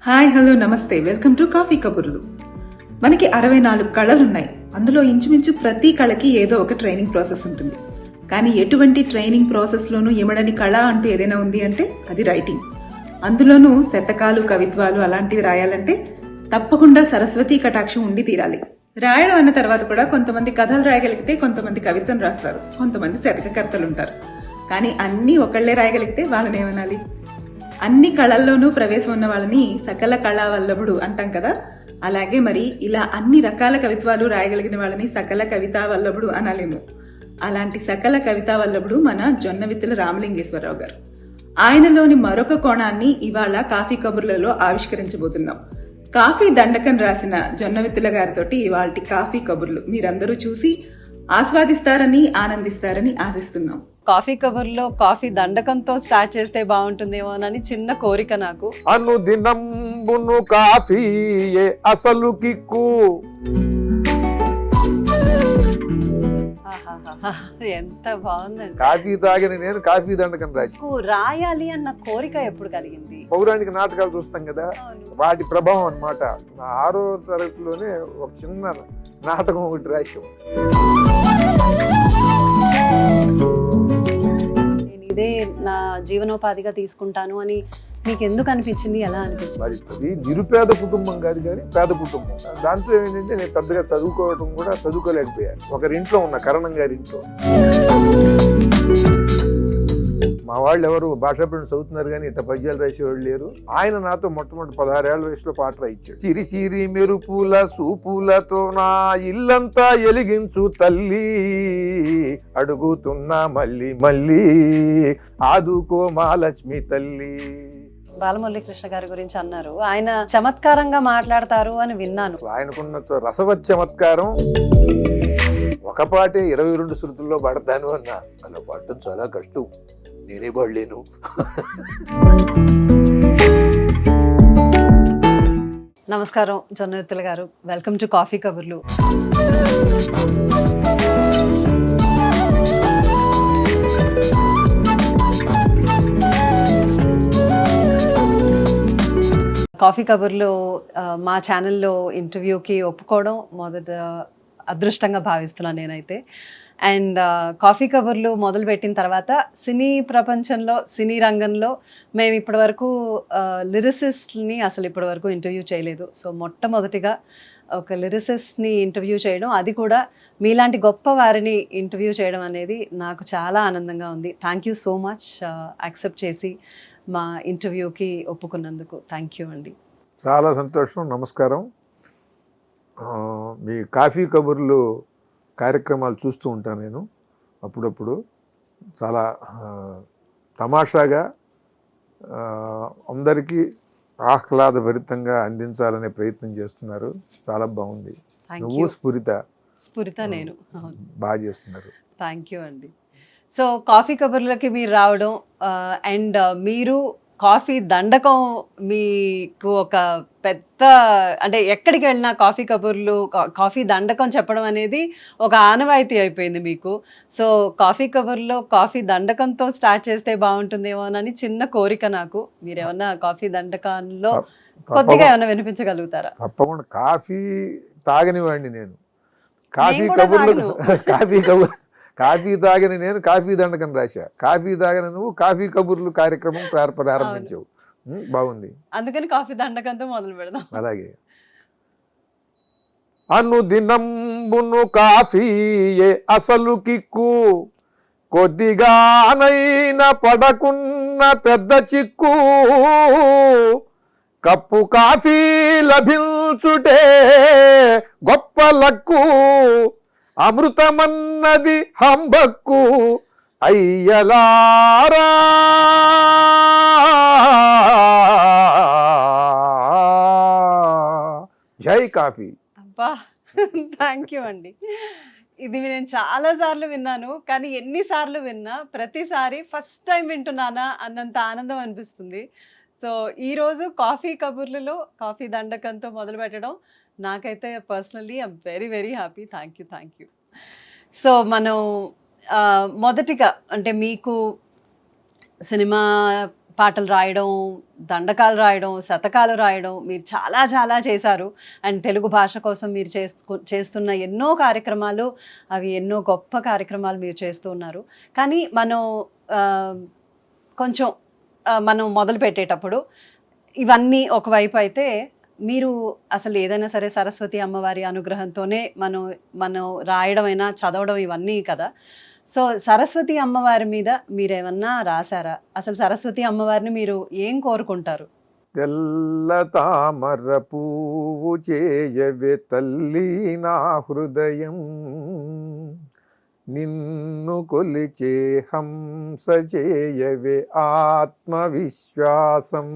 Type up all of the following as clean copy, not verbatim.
Hi hello నమస్తే welcome to coffee కబుర్లు. మనకి 64 కళలున్నాయి. అందులో ఇంచుమించు ప్రతి కళకి ఏదో ఒక ట్రైనింగ్ ప్రాసెస్ ఉంటుంది. కానీ ఎటువంటి ట్రైనింగ్ ప్రాసెస్లోనూ ఇమడని కళ అంటూ ఏదైనా ఉంది అంటే అది రైటింగ్. అందులోనూ శతకాలు కవిత్వాలు అలాంటివి రాయాలంటే తప్పకుండా సరస్వతీ కటాక్షం ఉండి తీరాలి. రాయడం అన్న తర్వాత కూడా కొంతమంది కథలు రాయగలిగితే కొంతమంది కవిత్వం రాస్తారు, కొంతమంది శతకకర్తలు ఉంటారు. కానీ అన్నీ ఒకళ్లే రాయగలిగితే వాళ్ళని ఏమనాలి? అన్ని కళల్లోనూ ప్రవేశం ఉన్న వాళ్ళని సకల కళా వల్లభుడు అంటాం కదా. అలాగే మరి ఇలా అన్ని రకాల కవిత్వాలు రాయగలిగిన వాళ్ళని సకల కవితా వల్లభుడు అనాలేము. అలాంటి సకల కవితా వల్లభుడు మన జొన్నవిత్తుల రామలింగేశ్వరరావు గారు. ఆయనలోని మరొక కోణాన్ని ఇవాళ కాఫీ కబుర్లలో ఆవిష్కరించబోతున్నాం. కాఫీ దండకం రాసిన జొన్నవిత్తుల గారితోటి ఇవాళ కాఫీ కబుర్లు మీరందరూ చూసి ఆస్వాదిస్తారని ఆనందిస్తారని ఆశిస్తున్నాం. కాఫీ కవర్లో కాఫీ దండకంతో స్టార్ట్ చేస్తే బాగుంటుందేమోనని చిన్న కోరిక నాకు. అనుదినంబును కాఫీ అసలు కిక్కు. ఎంత బాగుందండి. కాఫీ తాగిన నేను కాఫీ దండకం రాసి రాయాలి అన్న కోరిక ఎప్పుడు కలిగింది? పౌరాణిక నాటకాలు చూస్తాం కదా, వాటి ప్రభావం అన్నమాట. నా 6వ తరగతిలోనే ఒక చిన్న నాటకం ఒకటి రాసాం. ఇదే నా జీవనోపాధిగా తీసుకుంటాను అని మీకు ఎందుకు అనిపించింది? ఎలా అనిపించింది? మరి అది నిరుపేద కుటుంబం కాదు కానీ పేద కుటుంబం. దాంతో ఏంటంటే నేను పెద్దగా చదువుకోవడం కూడా చదువుకోలేకపోయాను. ఒకరింట్లో ఉన్న కరణం గారి ఇంట్లో. మా వాళ్ళు ఎవరు భాషా పండితులు చదువుతున్నారు కానీ ఇట్లా పద్యాలు రాసేవాళ్ళు లేరు. ఆయన నాతో మొట్టమొదటి 16 ఏళ్ల వయసులో పాట రాయించాడు. సిరి సిరి మెరుపుల సూపులతో నా ఇల్లంతా ఎలిగించు తల్లి, అడుగుతున్నా మళ్ళీ మళ్ళీ ఆదుకో మా లక్ష్మి తల్లి. బాలమురళీకృష్ణ గారి గురించి అన్నారు, ఆయన చమత్కారంగా మాట్లాడతారు అని విన్నాను. ఆయనకున్న రసవత్ చమత్కారం. ఒక పాటే 22 శృతుల్లో పడతాను అన్నా. అలా పాడటం చాలా కష్టం, నేనే పడలేను. నమస్కారం జొన్నవిత్తుల గారు, వెల్కమ్ టు కాఫీ కబుర్లు. కాఫీ కబుర్లో మా ఛానల్లో ఇంటర్వ్యూకి ఒప్పుకోవడం మొదట అదృష్టంగా భావిస్తున్నాను నేనైతే. అండ్ కాఫీ కబుర్లు మొదలుపెట్టిన తర్వాత సినీ ప్రపంచంలో, సినీ రంగంలో మేము ఇప్పటివరకు లిరిసిస్ట్ని అసలు ఇప్పటివరకు ఇంటర్వ్యూ చేయలేదు. సో మొట్టమొదటిగా ఒక లిరిసిస్ట్ని ఇంటర్వ్యూ చేయడం, అది కూడా మీలాంటి గొప్ప వారిని ఇంటర్వ్యూ చేయడం అనేది నాకు చాలా ఆనందంగా ఉంది. Thank you so much accept చేసి మా ఇంటర్వ్యూకి ఒప్పుకున్నందుకు. థ్యాంక్ యూ అండి. చాలా సంతోషం. నమస్కారం. మీ కాఫీ కబుర్లు కార్యక్రమాలు చూస్తూ ఉంటాను నేను అప్పుడప్పుడు. చాలా తమాషాగా అందరికీ ఆహ్లాదభరితంగా అందించాలనే ప్రయత్నం చేస్తున్నారు. చాలా బాగుంది. నువ్వు స్ఫురిత నేను బాగా చేస్తున్నారు. థ్యాంక్ యూ అండి. సో కాఫీ కబుర్లకి మీరు రావడం అండ్ మీరు కాఫీ దండకం మీకు ఒక పెద్ద, అంటే ఎక్కడికి వెళ్ళినా కాఫీ కబుర్లు, కాఫీ దండకం చెప్పడం అనేది ఒక ఆనవాయితీ అయిపోయింది మీకు. సో కాఫీ కబుర్లో కాఫీ దండకంతో స్టార్ట్ చేస్తే బాగుంటుందేమోనని చిన్న కోరిక నాకు. మీరేమన్నా కాఫీ దండకంలో కొద్దిగా ఏమన్నా వినిపించగలుగుతారా? తప్పకుండా. కాఫీ తాగనివాడిని నేను. కాఫీ తాగని నేను కాఫీ దండకం రాశా. కాఫీ తాగని నువ్వు కాఫీ కబుర్లు కార్యక్రమం ప్రారంభించావు. బాగుంది. అందుకని కాఫీ దండకంతో మొదలు పెడదాం. అలాగే. అనుదినంబును కాఫీ అసలు కిక్కు, కొద్దిగానైనా పడకున్న పెద్ద చిక్కు, కప్పు కాఫీ లభించుటే గొప్ప లక్కు, అమృతమన్నది హంబక్కు అయ్యలారా. జై కాఫీ. అబ్బా, థ్యాంక్ యూ అండి. ఇది నేను చాలాసార్లు విన్నాను, కానీ ఎన్నిసార్లు విన్నా ప్రతిసారి ఫస్ట్ టైం వింటున్నానా అన్నంత ఆనందం అనిపిస్తుంది. సో ఈరోజు కాఫీ కబుర్లలో కాఫీ దండకంతో మొదలు పెట్టడం నాకైతే personally I'm very very happy. Thank you. So మనం మొదటిగా అంటే మీకు సినిమా పాటలు రాయడం, దండకాలు రాయడం, శతకాలు రాయడం మీరు చాలా చాలా చేశారు. అండ్ తెలుగు భాష కోసం మీరు చేస్తున్న ఎన్నో కార్యక్రమాలు, అవి ఎన్నో గొప్ప కార్యక్రమాలు మీరు చేస్తూ ఉన్నారు. కానీ కొంచెం మనం మొదలు పెట్టేటప్పుడు ఇవన్నీ ఒకవైపు అయితే, మీరు అసలు ఏదైనా సరే సరస్వతి అమ్మవారి అనుగ్రహంతోనే మనం రాయడమైనా చదవడం ఇవన్నీ కదా. సో సరస్వతి అమ్మవారి మీద మీరేమన్నా రాశారా? అసలు సరస్వతి అమ్మవారిని మీరు ఏం కోరుకుంటారు? తెల్ల తామర పువ్వు చేయవే తల్లి నా హృదయం, నిన్ను కొలిచే హంస చేయవే ఆత్మవిశ్వాసం.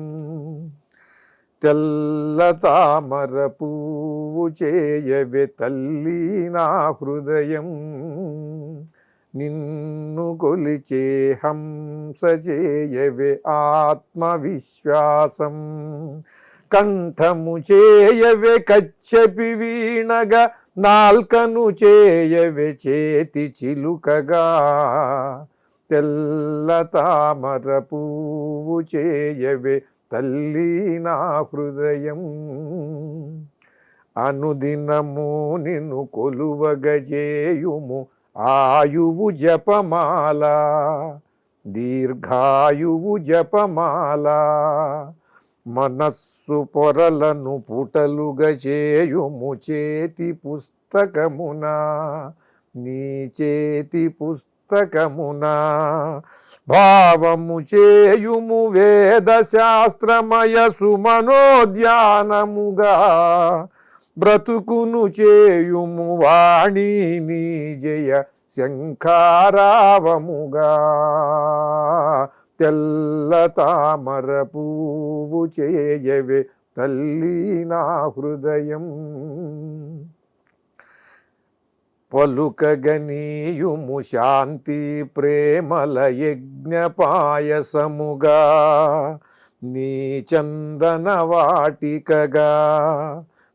తెల్ల తామర పువ్వు చేయవే తల్లి నా హృదయం, నిన్ను కొలిచే హంస చేయవే ఆత్మవిశ్వాసం. కంఠము చేయవే కచ్చపి వీణగా, నాల్కను చేయవే చేతి చిలుకగా. తెల్ల తామర పువ్వు చేయవే తల్లి నా హృదయం, అనుదినము నిన్ను కొలువగజేయుము ఆయువు జపమాల, దీర్ఘాయువు జపమాల. మనస్సు పొరలను పుటలుగా చేయుము చేతి పుస్తకమున, నీ చేతి పుస్తకమున. భావము చేయుము వేద శాస్త్రమయ సుమనోద్యానముగా, బ్రతుకును చేయుము వాణి నీ జయ శంఖారావముగా. తెల్ల తామర పువ్వు చేయవే తల్లి నా హృదయం, పలుకగనీయుము శాంతి ప్రేమల యజ్ఞ పాయసముగా, నీ చందన వాటికగా.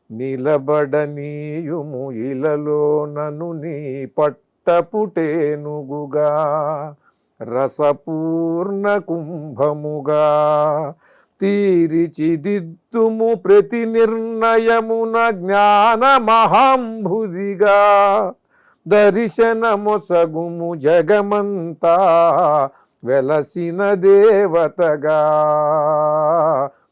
నిలబడనీయుము ఇలలో నను నీ పట్టపుటేనుగుగా, రసపూర్ణ కుంభముగా. తీరిచిదిద్దుము ప్రతి నిర్ణయమున జ్ఞాన మహాంభుదిగా, దర్శనమొసగుము జగమంతా వెలసిన దేవతగా.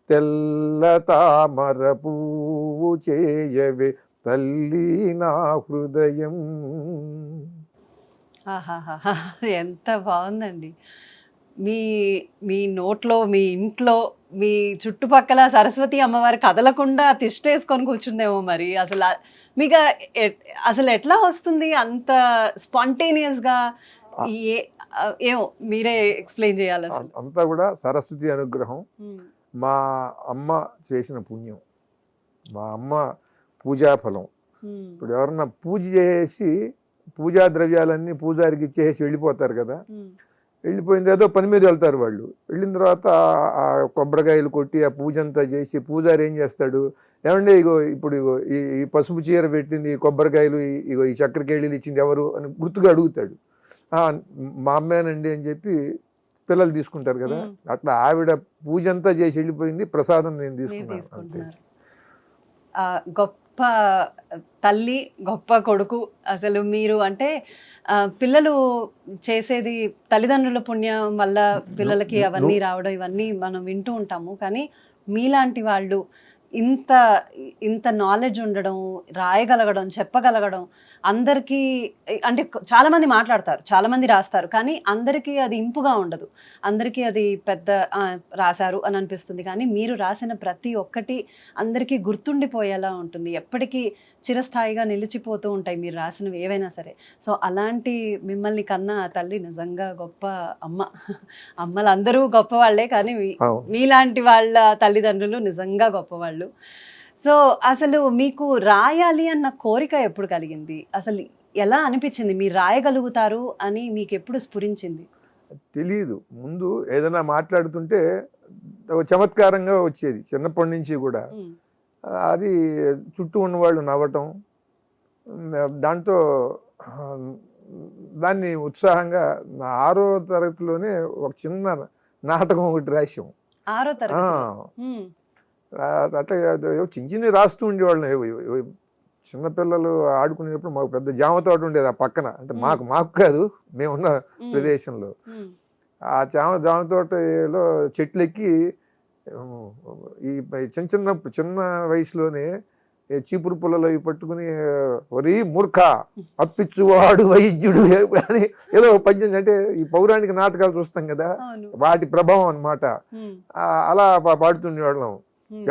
తెల్ల తామర పువ్వు చేయవే తల్లి నా హృదయం. ఆహాహా, ఎంత బాగుందండి. మీ మీ నోట్లో, మీ ఇంట్లో, మీ చుట్టుపక్కల సరస్వతి అమ్మవారి కదలకుండా తిష్టేసుకొని కూర్చుందేమో మరి. మీకు అసలు ఎట్లా వస్తుంది అంత స్పాంటేనియస్గా? ఏమో మీరే ఎక్స్ప్లెయిన్ చేయాలి. అసలు అంతా కూడా సరస్వతి అనుగ్రహం, మా అమ్మ చేసిన పుణ్యం, మా అమ్మ పూజాఫలం. ఇప్పుడు ఎవరన్నా పూజ చేసి పూజా ద్రవ్యాలన్నీ పూజారికి ఇచ్చేసి వెళ్ళిపోతారు కదా. వెళ్ళిపోయిన ఏదో పని మీద వెళ్తారు వాళ్ళు. వెళ్ళిన తర్వాత ఆ కొబ్బరికాయలు కొట్టి ఆ పూజ అంతా చేసి పూజారి ఏం చేస్తాడు, ఏమంటే ఇప్పుడు ఈ పసుపు చీర పెట్టింది, ఈ కొబ్బరికాయలు, ఈ చక్కెరకేళీలు ఇచ్చింది ఎవరు అని గుర్తుగా అడుగుతాడు. మా అమ్మేనండి అని చెప్పి పిల్లలు తీసుకుంటారు కదా. అట్లా ఆవిడ పూజ అంతా చేసి వెళ్ళిపోయింది, ప్రసాదం నేను తీసుకున్నాను. గొప్ప తల్లి, గొప్ప కొడుకు. అసలు మీరు అంటే పిల్లలు చేసేది తల్లిదండ్రుల పుణ్యం వల్ల పిల్లలకి అవన్నీ రావడం, ఇవన్నీ మనం వింటూ ఉంటాము. కానీ మీలాంటి వాళ్ళు ఇంత ఇంత నాలెడ్జ్ ఉండడం, రాయగలగడం, చెప్పగలగడం, అందరికీ అంటే చాలామంది మాట్లాడతారు, చాలామంది రాస్తారు, కానీ అందరికీ అది ఇంపుగా ఉండదు. అందరికీ అది పెద్ద రాశారు అని అనిపిస్తుంది. కానీ మీరు రాసిన ప్రతి ఒక్కటి అందరికీ గుర్తుండిపోయేలా ఉంటుంది, ఎప్పటికీ చిరస్థాయిగా నిలిచిపోతూ ఉంటాయి మీరు రాసినవి ఏవైనా సరే. సో అలాంటి మిమ్మల్ని కన్నా తల్లి నిజంగా గొప్ప అమ్మ. అమ్మలు అందరూ గొప్పవాళ్లే, కానీ మీలాంటి వాళ్ళ తల్లిదండ్రులు నిజంగా గొప్పవాళ్ళు. సో అసలు మీకు రాయాలి అన్న కోరిక ఎప్పుడు కలిగింది? అసలు ఎలా అనిపించింది మీరు రాయగలుగుతారు అని మీకు ఎప్పుడు స్ఫురించింది? తెలియదు. ముందు ఏదైనా మాట్లాడుతుంటే చమత్కారంగా వచ్చేది చిన్నప్పటి నుంచి కూడా. అది చుట్టూ ఉన్నవాళ్ళు నవ్వటం, దాంతో దాన్ని ఉత్సాహంగా 6వ తరగతిలోనే ఒక చిన్న నాటకం ఒకటి రాసాం. 6వ తరగతి. అట్లా ఏవో చిన్న చిన్నవి రాస్తూ ఉండేవాళ్ళం. చిన్నపిల్లలు ఆడుకునేటప్పుడు మాకు పెద్ద జామ తోట ఉండేది ఆ పక్కన, అంటే మాకు కాదు, మేమున్న ప్రదేశంలో. ఆ జామ తోటలో చెట్లెక్కి ఈ చిన్న వయసులోనే చీపురు పుల్లలు అవి పట్టుకుని ఒరీ మూర్ఖ అప్పిచ్చువాడు వైద్యుడు అని ఏదో పద్యం, అంటే ఈ పౌరాణిక నాటకాలు చూస్తాం కదా, వాటి ప్రభావం అన్నమాట. అలా పాడుతుండేవాళ్ళం.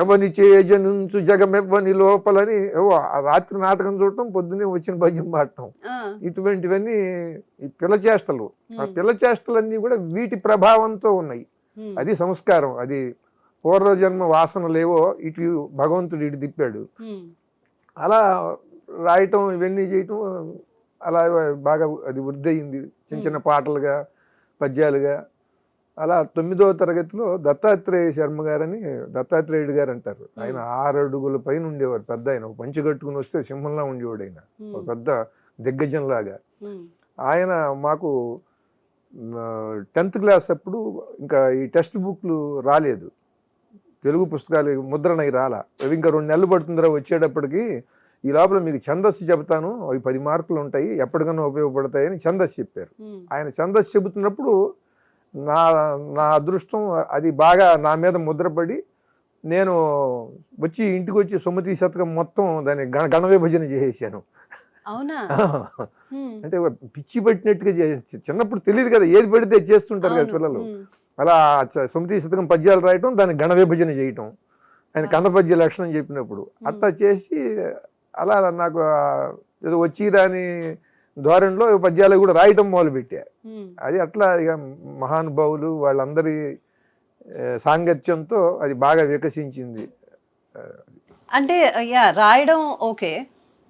ఎవని చేజనుంచు జగమెవ్వని లోపలని రాత్రి నాటకం చూడటం, పొద్దున్నే వచ్చిన భజన పాడటం, ఇటువంటివన్నీ ఈ పిల్ల చేష్టలు. ఆ పిల్ల చేష్టలన్నీ కూడా వీటి ప్రభావంతో ఉన్నాయి. అది సంస్కారం, అది పూర్వజన్మ వాసనలేవో ఇటు భగవంతుడు ఇటు తిప్పాడు. అలా రాయటం, ఇవన్నీ చేయటం అలా బాగా అది వృద్ధి అయింది, చిన్న చిన్న పాటలుగా, పద్యాలుగా. అలా 9వ తరగతిలో దత్తాత్రేయ శర్మ గారని, దత్తాత్రేయుడు గారు అంటారు, ఆయన 6 అడుగుల పైన ఉండేవారు, పెద్ద ఆయన. పంచి కట్టుకుని వస్తే సింహంలా ఉండేవాడు ఆయన, ఒక పెద్ద దిగ్గజంలాగా. ఆయన మాకు 10th క్లాస్ అప్పుడు ఇంకా ఈ టెక్స్ట్ బుక్లు రాలేదు, తెలుగు పుస్తకాలు ముద్రణ రాలా. అవి ఇంకా 2 నెలలు పడుతుందిరా వచ్చేటప్పటికి, ఈ లోపల మీకు ఛందస్సు చెబుతాను, అవి 10 మార్కులు ఉంటాయి, ఎప్పటికన్నా ఉపయోగపడతాయని ఛందస్సు చెప్పారు. ఆయన ఛందస్సు చెబుతున్నప్పుడు నా అదృష్టం అది బాగా నా మీద ముద్రపడి, నేను వచ్చి ఇంటికి వచ్చి సుమతి శతకం మొత్తం దాన్ని గణ విభజన చేసేసాను. అంటే పిచ్చి పట్టినట్టుగా చిన్నప్పుడు తెలియదు కదా, ఏది పడితే చేస్తుంటారు కదా పిల్లలు. అలా సుమతి శతకం పద్యాలు రాయటం, దాన్ని గణ విభజన చేయటం, ఆయన కన్నపద్య లక్షణం చెప్పినప్పుడు అట్లా చేసి, అలా నాకు ఏదో వచ్చి దాని ధోరణిలో పద్యాలు కూడా రాయటం మొదలుపెట్టా. అది అట్లా ఇక మహానుభావులు వాళ్ళందరి సాంగత్యంతో అది బాగా వికసించింది. అంటే రాయడం ఓకే,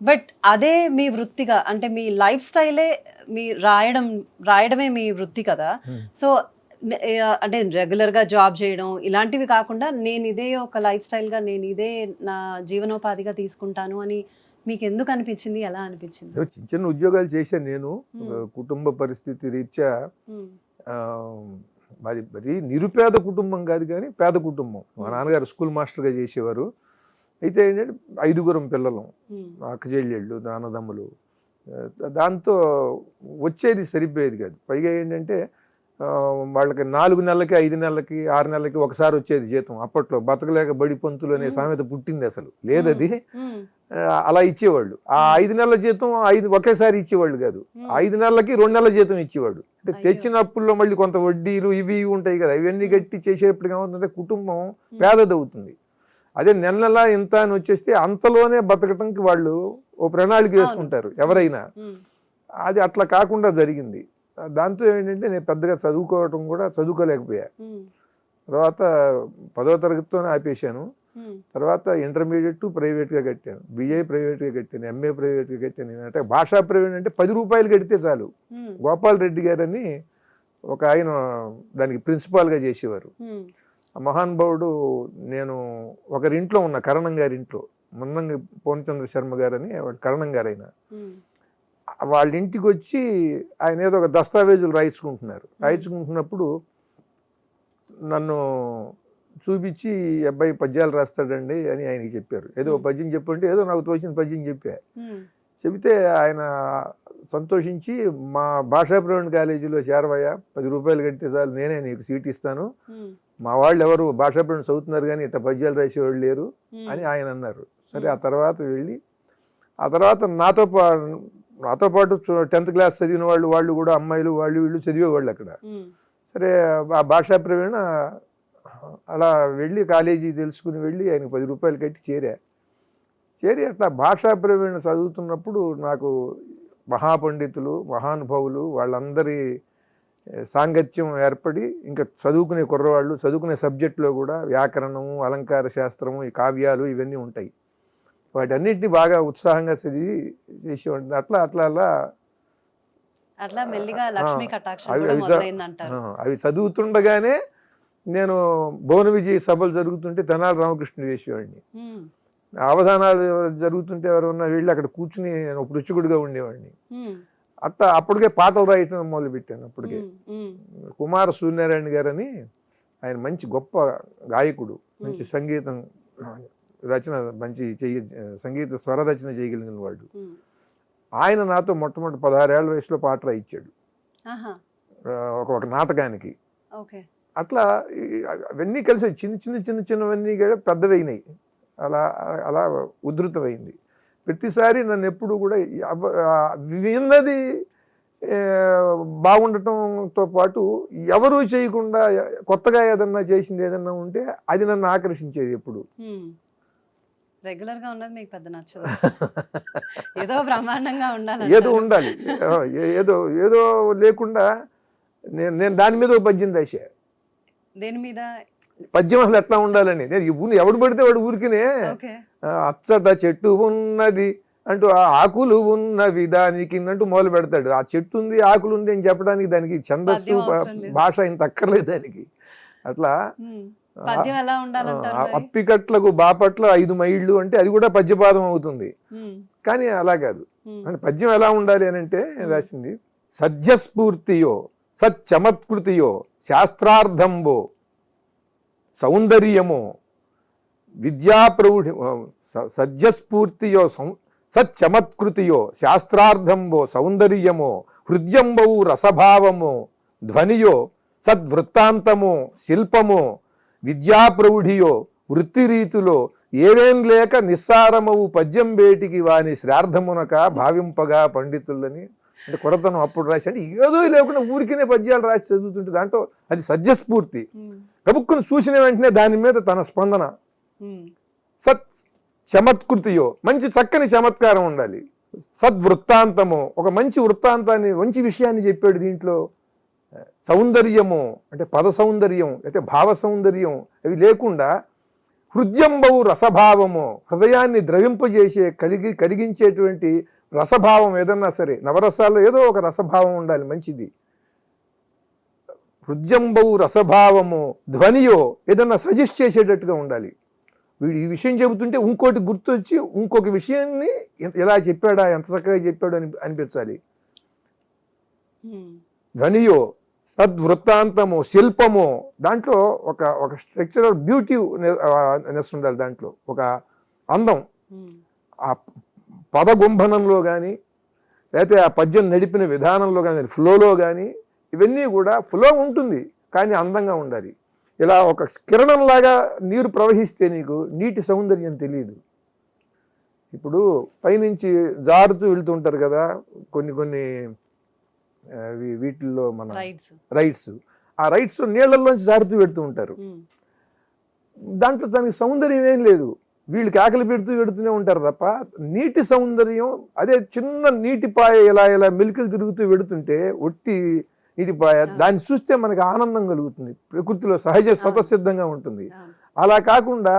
బట్ అదే మీ వృత్తిగా, అంటే మీ లైఫ్ స్టైలే మీ రాయడమే మీ వృత్తి కదా. సో అంటే రెగ్యులర్గా జాబ్ చేయడం ఇలాంటివి కాకుండా, నేను ఇదే ఒక లైఫ్ స్టైల్గా, నేను ఇదే నా జీవనోపాధిగా తీసుకుంటాను అని మీకు ఎందుకు అనిపించింది, ఎలా అనిపించింది? చిన్న చిన్న ఉద్యోగాలు చేశాను నేను, కుటుంబ పరిస్థితి రీత్యా. మాది మరి నిరుపేద కుటుంబం కాదు, కానీ పేద కుటుంబం. మా నాన్నగారు స్కూల్ మాస్టర్గా చేసేవారు. అయితే ఏంటంటే 5గురం పిల్లలు, అక్క చెల్లెళ్ళు, నాన్నదమ్ములు. దాంతో వచ్చేది సరిపోయేది కాదు. పైగా ఏంటంటే వాళ్ళకి 4 నెలలకి, 5 నెలలకి, 6 నెలలకి ఒకసారి వచ్చేది జీతం. అప్పట్లో బతకలేక బడి పంతులు అనే సామెత పుట్టింది, అసలు లేదది. అలా ఇచ్చేవాళ్ళు. ఆ 5 నెలల జీతం ఒకేసారి ఇచ్చేవాళ్ళు కాదు, 5 నెలలకి 2 నెలల జీతం ఇచ్చేవాడు. అంటే తెచ్చిన అప్పుల్లో మళ్ళీ కొంత వడ్డీలు ఇవి ఉంటాయి కదా, ఇవన్నీ గట్టి చేసేటప్పటికి ఏమవుతుందంటే కుటుంబం పేదదవుతుంది. అదే నెల ఇంత అని వచ్చేస్తే అంతలోనే బతకటానికి వాళ్ళు ఓ ప్రణాళిక వేసుకుంటారు ఎవరైనా. అది అట్లా కాకుండా జరిగింది. దాంతో ఏంటంటే నేను పెద్దగా చదువుకోవటం కూడా చదువుకోలేకపోయా. తర్వాత 10వ తరగతితోనే ఆపేశాను. తర్వాత ఇంటర్మీడియట్ ప్రైవేట్గా కట్టాను, బిఏ ప్రైవేట్గా కట్టాను, ఎంఏ ప్రైవేట్గా కట్టాను. అంటే భాషా ప్రైవేట్ అంటే 10 రూపాయలు కడితే చాలు. గోపాల్ రెడ్డి గారని ఒక ఆయన దానికి ప్రిన్సిపాల్గా చేసేవారు. ఆ మహానుభావుడు, నేను ఒకరింట్లో ఉన్న, కరణం గారి ఇంట్లో, మున్నంగి పూర్ణచంద్ర శర్మ గారని కరణం గారు అయినా, వాళ్ళ ఇంటికి వచ్చి ఆయన ఏదో ఒక దస్తావేజులు రాయించుకుంటున్నప్పుడు నన్ను చూపించి, అబ్బాయి పద్యాలు రాస్తాడండి అని ఆయనకి చెప్పారు. ఏదో పద్యం చెప్పంటే ఏదో నాకు తోచిన పద్యం చెప్పా. చెబితే ఆయన సంతోషించి, మా భాషా ప్రవీణ్ కాలేజీలో చేరవయ్యా, 10 రూపాయలు కడితే చాలు, నేనే నీకు సీట్ ఇస్తాను, మా వాళ్ళు ఎవరు భాషా ప్రవీణ్ చదువుతున్నారు కానీ ఇట్లా పద్యాలు రాసేవాళ్ళు లేరు అని ఆయన అన్నారు. సరే, ఆ తర్వాత వెళ్ళి, ఆ తర్వాత నాతో పాటు 10th క్లాస్ చదివిన వాళ్ళు కూడా అమ్మాయిలు వీళ్ళు చదివేవాళ్ళు అక్కడ. సరే, ఆ భాషా ప్రవీణ అలా వెళ్ళి కాలేజీ తెలుసుకుని వెళ్ళి ఆయనకు 10 రూపాయలు కట్టి చేరి అట్లా భాషా ప్రవీణ చదువుతున్నప్పుడు నాకు మహాపండితులు, మహానుభావులు వాళ్ళందరి సాంగత్యం ఏర్పడి, ఇంకా చదువుకునే కుర్రవాళ్ళు, చదువుకునే సబ్జెక్టులో కూడా వ్యాకరణము, అలంకార శాస్త్రము, ఈ కావ్యాలు ఇవన్నీ ఉంటాయి. వాటన్నిటిని బాగా ఉత్సాహంగా చదివి చేసేవాడిని. అట్లా మెల్లిగా లక్ష్మీ కటాక్షం కూడా మొదలైందంటారు. అవి చదువుతుండగానే నేను భువన విజయ సభలు జరుగుతుంటే తెనాలి రామకృష్ణ వేసేవాడిని. అవధానాలు జరుగుతుంటే ఎవరన్నా వెళ్ళి అక్కడ కూర్చుని నేను పృచ్ఛకుడిగా ఉండేవాడిని. అట్లా అప్పటికే పాటలు రాయటం మొదలుపెట్టాను. అప్పటికే కుమార సూర్యనారాయణ గారని ఆయన మంచి గొప్ప గాయకుడు, మంచి సంగీతం రచన, మంచి సంగీత స్వర రచన చేయగలిగిన వాడు. ఆయన నాతో మొట్టమొదటి 16 ఏళ్ల వయసులో పాట రాయించాడు ఒక నాటకానికి. అట్లా అవన్నీ కలిసి చిన్నవన్నీ కూడా పెద్దవైనాయి. అలా అలా ఉధృతమైంది. ప్రతిసారి నన్ను ఎప్పుడు కూడా విన్నది బాగుండటంతో పాటు ఎవరూ చేయకుండా కొత్తగా ఏదన్నా చేసింది ఏదన్నా ఉంటే అది నన్ను ఆకర్షించేది ఎప్పుడు. రెగ్యులర్ గా ఉన్నది మీకు పెద్ద నచ్చదు, ఏదో బ్రహ్మాండంగా ఉండాలి, ఏదో ఉండాలి, ఏదో ఏదో లేకుండా నేను దాని మీద ఒక పద్యం రాశా. దేని మీద పద్యం అసలు ఎట్లా ఉండాలని. ఎవడు పడితే వాడు ఊరికినే అచ్చట చెట్టు ఉన్నది అంటూ ఆ ఆకులు ఉన్నవి దానికి అంటూ మొదలు పెడతాడు. ఆ చెట్టు ఉంది, ఆకులు ఉంది అని చెప్పడానికి దానికి ఛందస్సు భాష ఇంత అక్కర్లేదు దానికి. అట్లా అప్పికట్లకు బాపట్ల 5 మైళ్ళు అంటే అది కూడా పద్యపాదం అవుతుంది. కానీ అలా కాదు. అంటే పద్యం ఎలా ఉండాలి అని అంటే రాసింది, సద్యస్ఫూర్తియో సచ్చమత్కృతియో శాస్త్రార్థంబో సౌందర్యమో విద్యాప్రౌఢి సద్యస్ఫూర్తియో సచ్చమత్కృతియో శాస్త్రార్థంబో సౌందర్యమో హృద్యంబౌ రసభావమో ధ్వనియో సద్వృత్తాంతమో శిల్పమో విద్యాప్రౌఢియో వృత్తిరీతులో ఏవేం లేక నిస్సారమవు పద్యం బేటికి వాని శ్రార్థమునక భావింపగా పండితులని. అంటే కొరతనం అప్పుడు రాసి అంటే ఏదో లేకుండా ఊరికినే పద్యాలు రాసి చదువుతుంటే దాంట్లో అది సద్యస్ఫూర్తి. కబుక్కుని చూసిన వెంటనే దాని మీద తన స్పందన. సత్ చమత్కృతియో మంచి చక్కని చమత్కారం ఉండాలి. సద్వృత్తాంతమో ఒక మంచి వృత్తాంతాన్ని మంచి విషయాన్ని చెప్పాడు దీంట్లో. సౌందర్యము అంటే పద సౌందర్యం అయితే భావ సౌందర్యం అవి లేకుండా హృద్యంబౌ రసభావము హృదయాన్ని ద్రవింపజేసే కరిగించేటువంటి రసభావం ఏదన్నా సరే, నవరసాల్లో ఏదో ఒక రసభావం ఉండాలి మంచిది. హృద్యంబౌ రసభావము ధ్వనియో ఏదన్నా సజెస్ట్ చేసేటట్టుగా ఉండాలి. వీడు ఈ విషయం చెబుతుంటే ఇంకోటి గుర్తొచ్చి ఇంకొక విషయాన్ని ఎలా చెప్పాడా, ఎంత చక్కగా చెప్పాడు అని అనిపించాలి. ధ్వనియో సద్వృత్తాంతము శిల్పము దాంట్లో ఒక స్ట్రక్చరల్ బ్యూటీనెస్ ఉండాలి. దాంట్లో ఒక అందం ఆ పదగుంభనంలో కానీ లేకపోతే ఆ పద్యం నడిపిన విధానంలో కానీ ఫ్లోలో కానీ ఇవన్నీ కూడా ఫ్లో ఉంటుంది కానీ అందంగా ఉండాలి. ఇలా ఒక కిరణంలాగా నీరు ప్రవహిస్తే నీకు నీటి సౌందర్యం తెలియదు. ఇప్పుడు పైనుంచి జారుతూ వెళ్తుంటారు కదా కొన్ని వీటిల్లో మన రైడ్స్, ఆ రైడ్స్ నీళ్లలోంచి జారుతూ పెడుతూ ఉంటారు. దాంట్లో దానికి సౌందర్యం ఏం లేదు, వీళ్ళకి ఆకలి పెడుతూనే ఉంటారు తప్ప నీటి సౌందర్యం అదే చిన్న నీటిపాయ ఇలా మెలికలు తిరుగుతూ పెడుతుంటే ఒట్టి నీటిపాయ దాన్ని చూస్తే మనకి ఆనందం కలుగుతుంది, ప్రకృతిలో సహజ స్వతసిద్ధంగా ఉంటుంది. అలా కాకుండా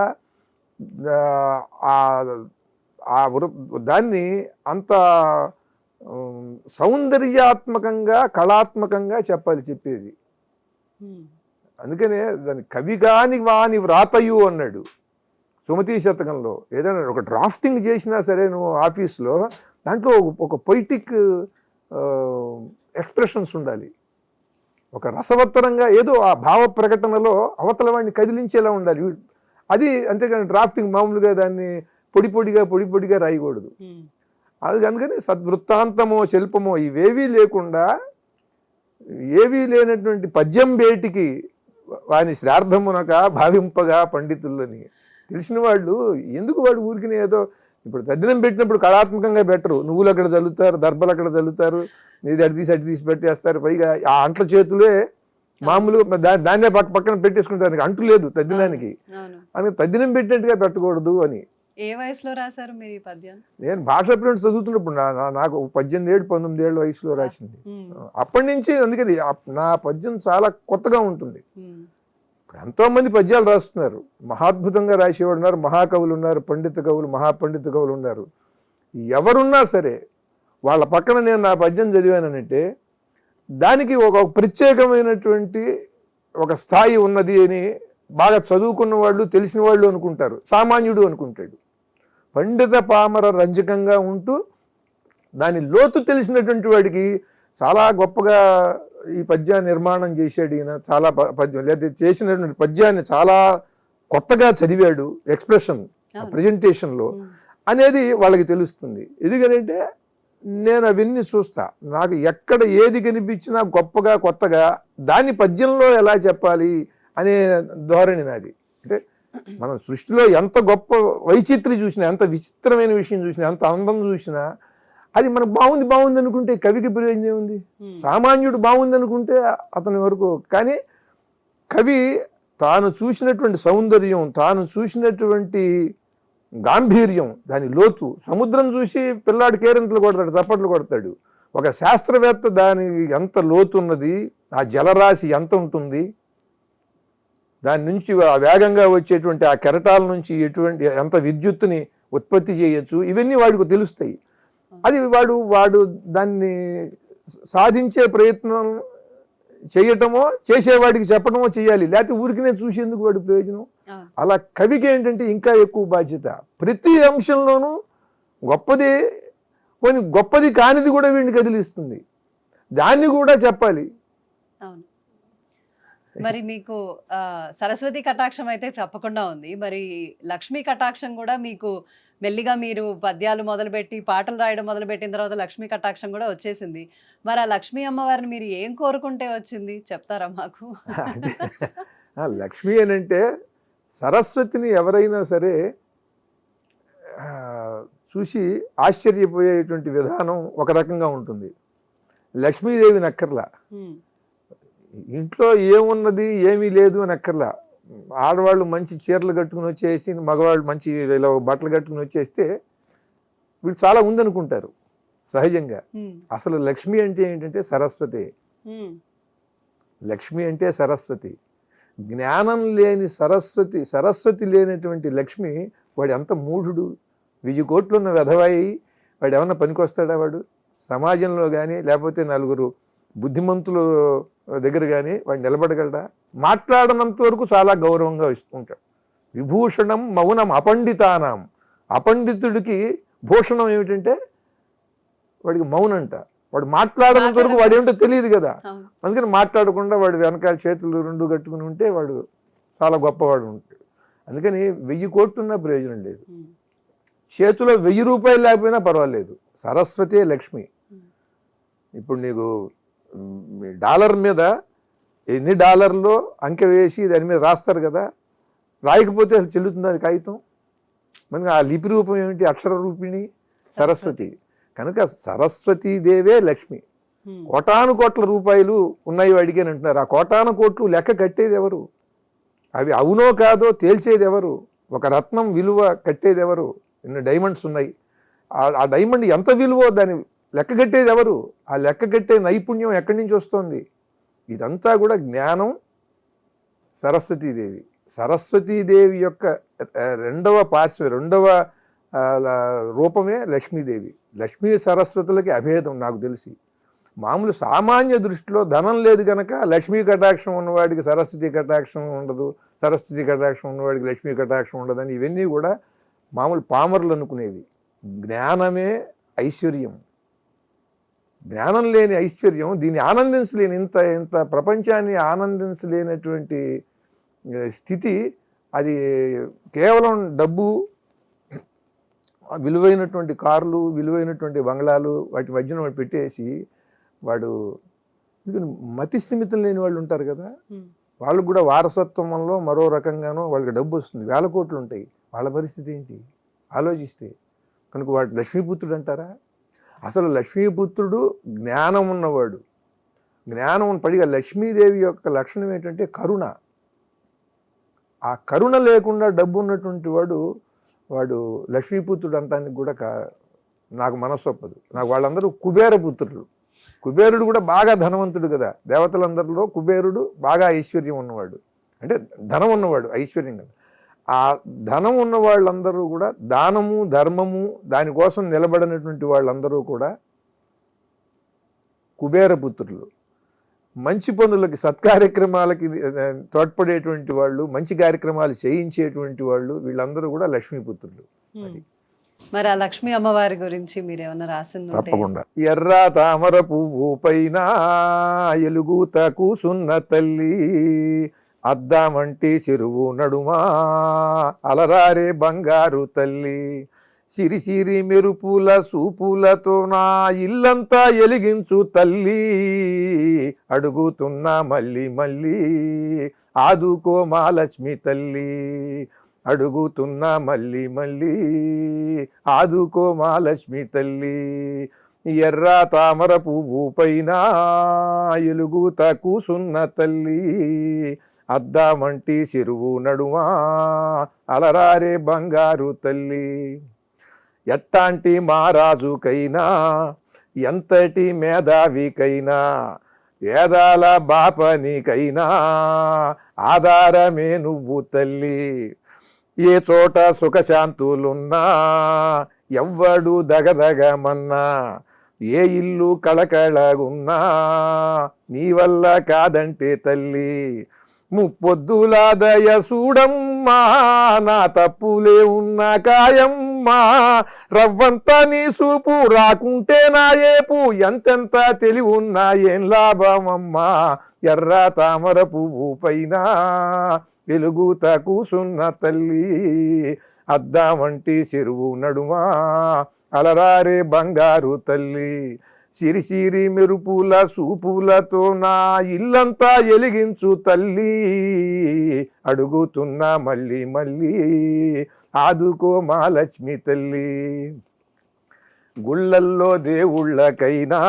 దాన్ని అంత సౌందర్యాత్మకంగా కళాత్మకంగా చెప్పేది. అందుకనే దాని కవి కాని వాని వ్రాతయు అన్నాడు సుమతి శతకంలో. ఏదైనా ఒక డ్రాఫ్టింగ్ చేసినా సరే నువ్వు ఆఫీస్లో దాంట్లో ఒక పొయిటిక్ ఎక్స్ప్రెషన్స్ ఉండాలి, ఒక రసవత్తరంగా ఏదో ఆ భావ ప్రకటనలో అవతల వాడిని కదిలించేలా ఉండాలి. అది అంతేగాని డ్రాఫ్టింగ్ మామూలుగా దాన్ని పొడిపొడిగా రాయకూడదు. అది అందుకని సద్వృత్తాంతమో శిల్పమో ఇవేవీ లేకుండా ఏవీ లేనటువంటి పద్యం బేటికి వాని శ్రార్థమునక భావింపగా పండితులని. తెలిసిన వాళ్ళు ఎందుకు వాడు ఊరికి ఏదో ఇప్పుడు తద్దినం పెట్టినప్పుడు కళాత్మకంగా పెట్టరు, నువ్వులు అక్కడ చల్లుతారు, దర్భలు అక్కడ చల్లుతారు, ఇది అటు తీసి పెట్టేస్తారు. పైగా ఆ అంట్ల చేతులే మామూలుగా దాన్నే పక్కన పెట్టేసుకుంటారు, అంటు లేదు తద్దినానికి. అందుకే తద్దినం పెట్టినట్టుగా పెట్టకూడదు అని. ఏ వయసులో రాశారు మీరు ఈ పద్యం? నేను భాషా ప్రిన్స్ చదువుతున్నప్పుడు నాకు 18 19 ఏళ్ళ వయసులో రాసింది. అప్పటి నుంచి అందుకని నా పద్యం చాలా కొత్తగా ఉంటుంది. ఎంతో మంది పద్యాలు రాస్తున్నారు, మహాద్భుతంగా రాసేవాడు ఉన్నారు, మహాకవులు ఉన్నారు, పండిత కవులు మహాపండిత కవులు ఉన్నారు. ఎవరున్నా సరే వాళ్ళ పక్కన నేను నా పద్యం చదివానంటే దానికి ఒక ప్రత్యేకమైనటువంటి ఒక స్థాయి ఉన్నది అని బాగా చదువుకున్న వాళ్ళు తెలిసిన వాళ్ళు అనుకుంటారు, సామాన్యుడు అనుకుంటాడు. పండిత పామర రంజకంగా ఉంటూ దాని లోతు తెలిసినటువంటి వాడికి చాలా గొప్పగా ఈ పద్యాన్ని నిర్మాణం చేశాడు ఈయన, చాలా పద్యం లేదా చేసినటువంటి పద్యాన్ని చాలా కొత్తగా చదివాడు, ఎక్స్ప్రెషన్ ప్రజెంటేషన్లో అనేది వాళ్ళకి తెలుస్తుంది. ఎందుకంటే నేను అవన్నీ చూస్తా, నాకు ఎక్కడ ఏది కనిపించినా గొప్పగా కొత్తగా దాన్ని పద్యంలో ఎలా చెప్పాలి అనే ధోరణి నాది. అంటే మనం సృష్టిలో ఎంత గొప్ప వైచిత్రి చూసినా, ఎంత విచిత్రమైన విషయం చూసినా, ఎంత అందం చూసినా అది మనకు బాగుంది అనుకుంటే కవికి ప్రయోజనం ఉంది. సామాన్యుడు బాగుంది అనుకుంటే అతని వరకు. కానీ కవి తాను చూసినటువంటి సౌందర్యం, తాను చూసినటువంటి గాంభీర్యం, దాని లోతు, సముద్రం చూసి పిల్లాడు కేరింతలు కొడతాడు, చప్పట్లు కొడతాడు. ఒక శాస్త్రవేత్త దాని ఎంత లోతు ఉన్నది, ఆ జలరాశి ఎంత ఉంటుంది, దాని నుంచి ఆ వేగంగా వచ్చేటువంటి ఆ కెరటాల నుంచి ఎంత విద్యుత్తుని ఉత్పత్తి చేయొచ్చు, ఇవన్నీ వాడికి తెలుస్తాయి. అది వాడు దాన్ని సాధించే ప్రయత్నం చేయటమో చేసేవాడికి చెప్పడమో చేయాలి, లేకపోతే ఊరికినే చూసేందుకు వాడి ప్రయోజనం. అలా కవికి ఏంటంటే ఇంకా ఎక్కువ బాధ్యత. ప్రతి అంశంలోనూ గొప్పది కానిది కూడా వీడిని కదిలిస్తుంది, దాన్ని కూడా చెప్పాలి. మరి మీకు సరస్వతి కటాక్షం అయితే తప్పకుండా ఉంది. మరి లక్ష్మీ కటాక్షం కూడా మీకు మెల్లిగా మీరు పద్యాలు మొదలుపెట్టి పాటలు రాయడం మొదలుపెట్టిన తర్వాత లక్ష్మీ కటాక్షం కూడా వచ్చేసింది. మరి ఆ లక్ష్మీ అమ్మవారిని మీరు ఏం కోరుకుంటే వచ్చింది చెప్తారా మాకు? లక్ష్మి అని అంటే సరస్వతిని ఎవరైనా సరే చూసి ఆశ్చర్యపోయేటువంటి విధానం ఒక రకంగా ఉంటుంది. లక్ష్మీదేవిని అక్కర్లా, ఇంట్లో ఏమున్నది ఏమీ లేదు అని అక్కర్లా. ఆడవాళ్ళు మంచి చీరలు కట్టుకుని వచ్చేసి, మగవాళ్ళు మంచి ఇలా బట్టలు కట్టుకుని వచ్చేస్తే వీళ్ళు చాలా ఉందనుకుంటారు సహజంగా. అసలు లక్ష్మి అంటే ఏంటంటే సరస్వతి. లక్ష్మి అంటే సరస్వతి. జ్ఞానం లేని సరస్వతి లేనటువంటి లక్ష్మి వాడు ఎంత మూఢుడు. 1000 కోట్లు ఉన్న వెధవాయి వాడు ఏమన్నా పనికొస్తాడా? వాడు సమాజంలో కానీ లేకపోతే నలుగురు బుద్ధిమంతులు దగ్గర కానీ వాడు నిలబడగలడా? మాట్లాడనంత వరకు చాలా గౌరవంగా ఇస్తుంటాడు. విభూషణం మౌనం అపండితానాం. అపండితుడికి భూషణం ఏమిటంటే వాడికి మౌనంట. వాడు మాట్లాడనంత వరకు వాడు ఏమిటో తెలియదు కదా, అందుకని మాట్లాడకుండా వాడు వెనకాల చేతులు 2 కట్టుకుని ఉంటే వాడు చాలా గొప్పవాడు ఉంటాడు. అందుకని 1000 కోట్లు ఉన్నా ప్రయోజనం లేదు, చేతిలో 1000 రూపాయలు లేకపోయినా పర్వాలేదు. సరస్వతే లక్ష్మి. ఇప్పుడు నీకు డాలర్ మీద ఎన్ని డాలర్లో అంకె వేసి దాని మీద రాస్తారు కదా, రాయకపోతే అసలు చెల్లుతుంది అది కాగితం. మనకి ఆ లిపి రూపం ఏమిటి? అక్షర రూపిణి సరస్వతి. కనుక సరస్వతీదేవే లక్ష్మి. 1,000 కోట్ల రూపాయలు ఉన్నాయి వాడికి అని అంటున్నారు. ఆ 1,000 కోట్లు లెక్క కట్టేది ఎవరు? అవి అవునో కాదో తేల్చేది ఎవరు? ఒక రత్నం విలువ కట్టేది ఎవరు? ఇన్ని డైమండ్స్ ఉన్నాయి, ఆ డైమండ్ ఎంత విలువో దాని లెక్క కట్టేది ఎవరు? ఆ లెక్క కట్టే నైపుణ్యం ఎక్కడి నుంచి వస్తుంది? ఇదంతా కూడా జ్ఞానం సరస్వతీదేవి. సరస్వతీదేవి యొక్క రెండవ రూపమే లక్ష్మీదేవి. లక్ష్మీ సరస్వతులకి అభేదం నాకు తెలిసి. మామూలు సామాన్య దృష్టిలో ధనం లేదు కనుక లక్ష్మీ కటాక్షం ఉన్నవాడికి సరస్వతి కటాక్షం ఉండదు, సరస్వతి కటాక్షం ఉన్నవాడికి లక్ష్మీ కటాక్షం ఉండదని ఇవన్నీ కూడా మామూలు పామరులు అనుకునేవి. జ్ఞానమే ఐశ్వర్యం. జ్ఞానం లేని ఐశ్వర్యం, దీన్ని ఆనందించలేని, ఇంత ప్రపంచాన్ని ఆనందించలేనటువంటి స్థితి, అది కేవలం డబ్బు, విలువైనటువంటి కార్లు, విలువైనటువంటి బంగ్లాలు వాటి మధ్యన వాడు పెట్టేసి వాడు మతి స్థిమితం లేని వాళ్ళు ఉంటారు కదా, వాళ్ళకు కూడా వారసత్వంలో మరో రకంగానో వాళ్ళకి డబ్బు వస్తుంది, 1000 కోట్లు ఉంటాయి, వాళ్ళ పరిస్థితి ఏంటి ఆలోచిస్తే. కనుక వాడు లక్ష్మీపుత్రుడు అంటారా? అసలు లక్ష్మీపుత్రుడు జ్ఞానం ఉన్నవాడు. జ్ఞానం పడిగా లక్ష్మీదేవి యొక్క లక్షణం ఏంటంటే కరుణ. ఆ కరుణ లేకుండా డబ్బు ఉన్నటువంటి వాడు లక్ష్మీపుత్రుడు అంటానికి కూడా నాకు మనస్సు ఒప్పదు. నాకు వాళ్ళందరూ కుబేర పుత్రులు. కుబేరుడు కూడా బాగా ధనవంతుడు కదా, దేవతలందరిలో కుబేరుడు బాగా ఐశ్వర్యం ఉన్నవాడు, అంటే ధనం ఉన్నవాడు, ఐశ్వర్యం కదా. ఆ ధనం ఉన్న వాళ్ళందరూ కూడా దానము ధర్మము దానికోసం నిలబడినటువంటి వాళ్ళందరూ కూడా కుబేర పుత్రులు. మంచి పనులకి, సత్కార్యక్రమాలకి తోడ్పడేటువంటి వాళ్ళు, మంచి కార్యక్రమాలు చేయించేటువంటి వాళ్ళు, వీళ్ళందరూ కూడా లక్ష్మీపుత్రులు. అది మరి ఆ లక్ష్మీ అమ్మవారి గురించి మీరు ఏమన్నా రాసింది ఉంటే? తప్పకుండా. ఎర్ర తామర పువ్వు పైన ఎలుగుత కూసున్న తల్లి, అద్దామంటి చెరువు నడుమా అలరారే బంగారు తల్లి, సిరి సిరి మెరుపుల సూపులతో నా ఇల్లంతా ఎలిగించు తల్లి, అడుగుతున్నా మళ్ళీ మళ్ళీ ఆదుకో మా లక్ష్మి తల్లి, అడుగుతున్నా మళ్ళీ మళ్ళీ ఆదుకో మా లక్ష్మి తల్లి, ఎర్ర తామర పువ్వు పైన ఎలుగుత కూసున్న తల్లి, అద్దామంటి చెరువు నడుమా అలరారే బంగారు తల్లి, ఎట్టాంటి మహారాజుకైనా ఎంతటి మేధావికైనా వేదాల బాపనికైనా ఆధారమే నువ్వు తల్లి, ఏ చోట సుఖశాంతులున్నా ఎవ్వడు దగదగమన్నా, ఏ ఇల్లు కళకళగున్నా నీ వల్ల కాదంటే తల్లి, ముప్పొద్దుల దయ చూడమ్మా నా తప్పులే ఉన్న కాయమ్మా, రవ్వంతా నీ చూపు రాకుంటే నా ఏపు ఎంతెంత తెలివి ఉన్నా ఏం లాభమమ్మా, ఎర్ర తామర పువ్వు పైన వెలుగుత కూసున్న తల్లి, అద్దామంటి చెరువు నడుమా అలరారే బంగారు తల్లి, సిరి సిరి మెరుపుల సూపులతో నా ఇల్లంతా ఎలిగించు తల్లి, అడుగుతున్నా మళ్ళీ మళ్ళీ ఆదుకో మా లక్ష్మి తల్లి, గుళ్ళల్లో దేవుళ్ళకైనా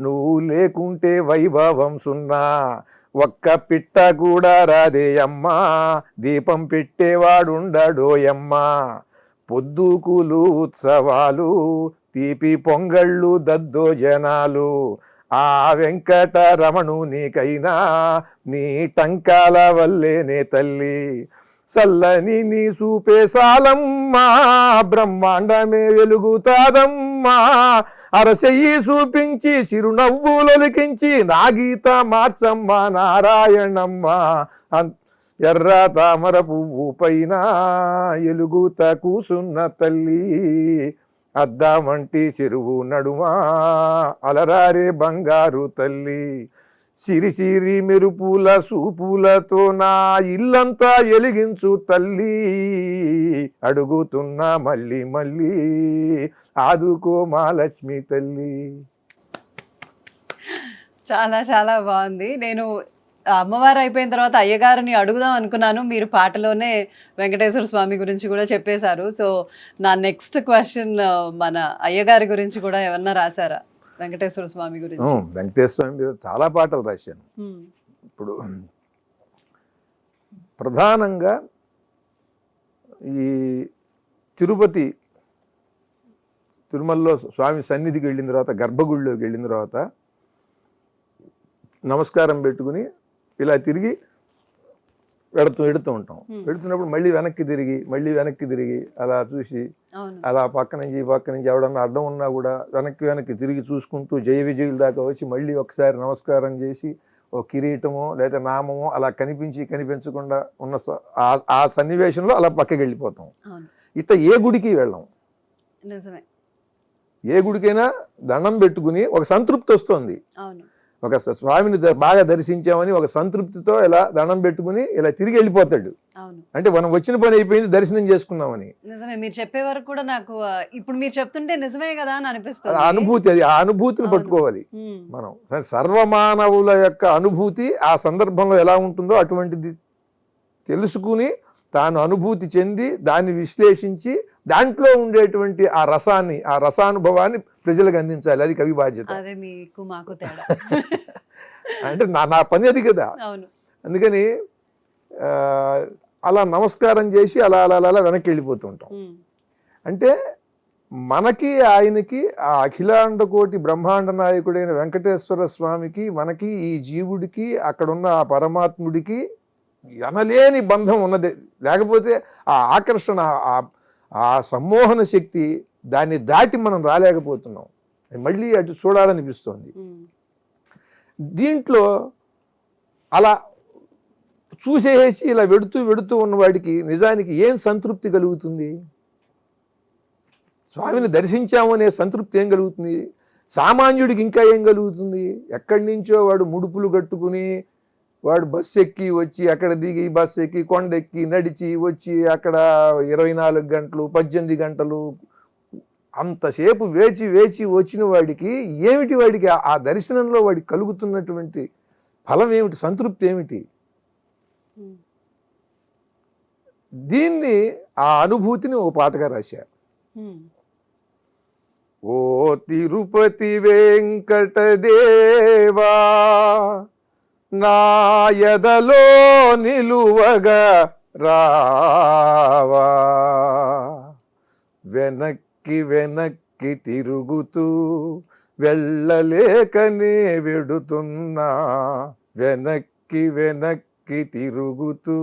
నువ్వు లేకుంటే వైభవం సున్నా, ఒక్క పిట్ట కూడా రాదే అమ్మా దీపం పెట్టేవాడుండడోయమ్మా, పొద్దుకులు ఉత్సవాలు తీపి పొంగళ్ళు దద్దో జనాలు, ఆ వెంకటరమణునికైనా నీ టంకాల వల్లేనే తల్లి, చల్లని నీ చూపే సాలమ్మా బ్రహ్మాండమే వెలుగుతాదమ్మా, అరసెయ్యి చూపించి చిరునవ్వులొలికించి నా గీత మార్చమ్మ నారాయణమ్మ, ఎర్ర తామర పువ్వు పైన ఎలుగుత కూసున్న తల్లి, అద్దామంటి చెరువు నడుమా అలరారే బంగారు తల్లి, సిరి సిరి మెరుపుల సూపులతో నా ఇల్లంతా ఎలిగించు తల్లి, అడుగుతున్నా మళ్ళీ మళ్ళీ ఆదుకో మా లక్ష్మి తల్లి. చాలా చాలా బాగుంది. నేను అమ్మవారు అయిపోయిన తర్వాత అయ్యగారిని అడుగుదాం అనుకున్నాను, మీరు పాటలోనే వెంకటేశ్వర స్వామి గురించి కూడా చెప్పేశారు. సో నా నెక్స్ట్ క్వశ్చన్ మన అయ్యగారి గురించి కూడా ఏమన్నా రాశారా? వెంకటేశ్వర స్వామి గురించి. వెంకటేశ్వర స్వామి మీద చాలా పాటలు రాశాను. ఇప్పుడు ప్రధానంగా ఈ తిరుమలలో స్వామి సన్నిధికి వెళ్ళిన తర్వాత, గర్భగుడిలోకి వెళ్ళిన తర్వాత నమస్కారం పెట్టుకుని ఇలా తిరిగి వెడుతూ ఉంటాం. వెడుతున్నప్పుడు మళ్ళీ వెనక్కి తిరిగి అలా చూసి అలా పక్క నుంచి ఎవడన్నా అడ్డం ఉన్నా కూడా వెనక్కి తిరిగి చూసుకుంటూ జయ విజయుల దాకా వచ్చి మళ్ళీ ఒకసారి నమస్కారం చేసి ఓ కిరీటమో లేదా నామమో అలా కనిపించకుండా ఉన్న ఆ సన్నివేశంలో అలా పక్కకి వెళ్ళిపోతాం. ఏ గుడికి వెళ్ళాం. ఏ గుడికైనా దండం పెట్టుకుని ఒక సంతృప్తి వస్తుంది. ఒక స్వామిని బాగా దర్శించామని ఒక సంతృప్తితో ఇలా దండం పెట్టుకుని ఇలా తిరిగి వెళ్ళిపోతాడు. అంటే మనం వచ్చిన పని అయిపోయింది, దర్శనం చేసుకున్నామని. నిజమే, మీరు చెప్పే వరకు కూడా నాకు ఇప్పుడు మీరు చెప్తుంటే నిజమే కదా అని అనిపిస్తుంది. అనుభూతి, అది ఆ అనుభూతిని పట్టుకోవాలి మనం. సర్వమానవుల యొక్క అనుభూతి ఆ సందర్భంలో ఎలా ఉంటుందో అటువంటిది తెలుసుకుని తాను అనుభూతి చెంది దాన్ని విశ్లేషించి దాంట్లో ఉండేటువంటి ఆ రసానుభవాన్ని ప్రజలకు అందించాలి. అది కవి బాధ్యత. అదే మీకు మాకు తేడా. అంటే నా పని అది కదా. అందుకని అలా నమస్కారం చేసి అలా అలా అలా వెనక్కి వెళ్ళిపోతుంటాం. అంటే మనకి ఆయనకి ఆ అఖిలాండ కోటి బ్రహ్మాండ నాయకుడైన వెంకటేశ్వర స్వామికి మనకి ఈ జీవుడికి అక్కడున్న ఆ పరమాత్ముడికి ఎనలేని బంధం ఉన్నది. లేకపోతే ఆ ఆకర్షణ, ఆ సమ్మోహన శక్తి, దాన్ని దాటి మనం రాలేకపోతున్నాం. మళ్ళీ అటు చూడాలనిపిస్తోంది. దీంట్లో అలా చూసేసి ఇలా వెడుతూ ఉన్నవాడికి నిజానికి ఏం సంతృప్తి కలుగుతుంది? స్వామిని దర్శించాము అనే సంతృప్తి ఏం కలుగుతుంది? సామాన్యుడికి ఇంకా ఏం కలుగుతుంది? ఎక్కడి నుంచో వాడు ముడుపులు కట్టుకుని వాడు బస్సు ఎక్కి వచ్చి అక్కడ దిగి బస్సు ఎక్కి కొండెక్కి నడిచి వచ్చి అక్కడ 24 గంటలు 18 గంటలు అంతసేపు వేచి వేచి వచ్చిన వాడికి ఏమిటి, వాడికి ఆ దర్శనంలో వాడికి కలుగుతున్నటువంటి ఫలం ఏమిటి, సంతృప్తి ఏమిటి? దీన్ని ఆ అనుభూతిని ఓ పాటగా రాశారు. ఓ తిరుపతి వెంకటదేవా నాయదలో నిలువగా రావా, వెనక్కి వెనక్కి తిరుగుతూ వెళ్ళలేకనే వెడుతున్నా, వెనక్కి వెనక్కి తిరుగుతూ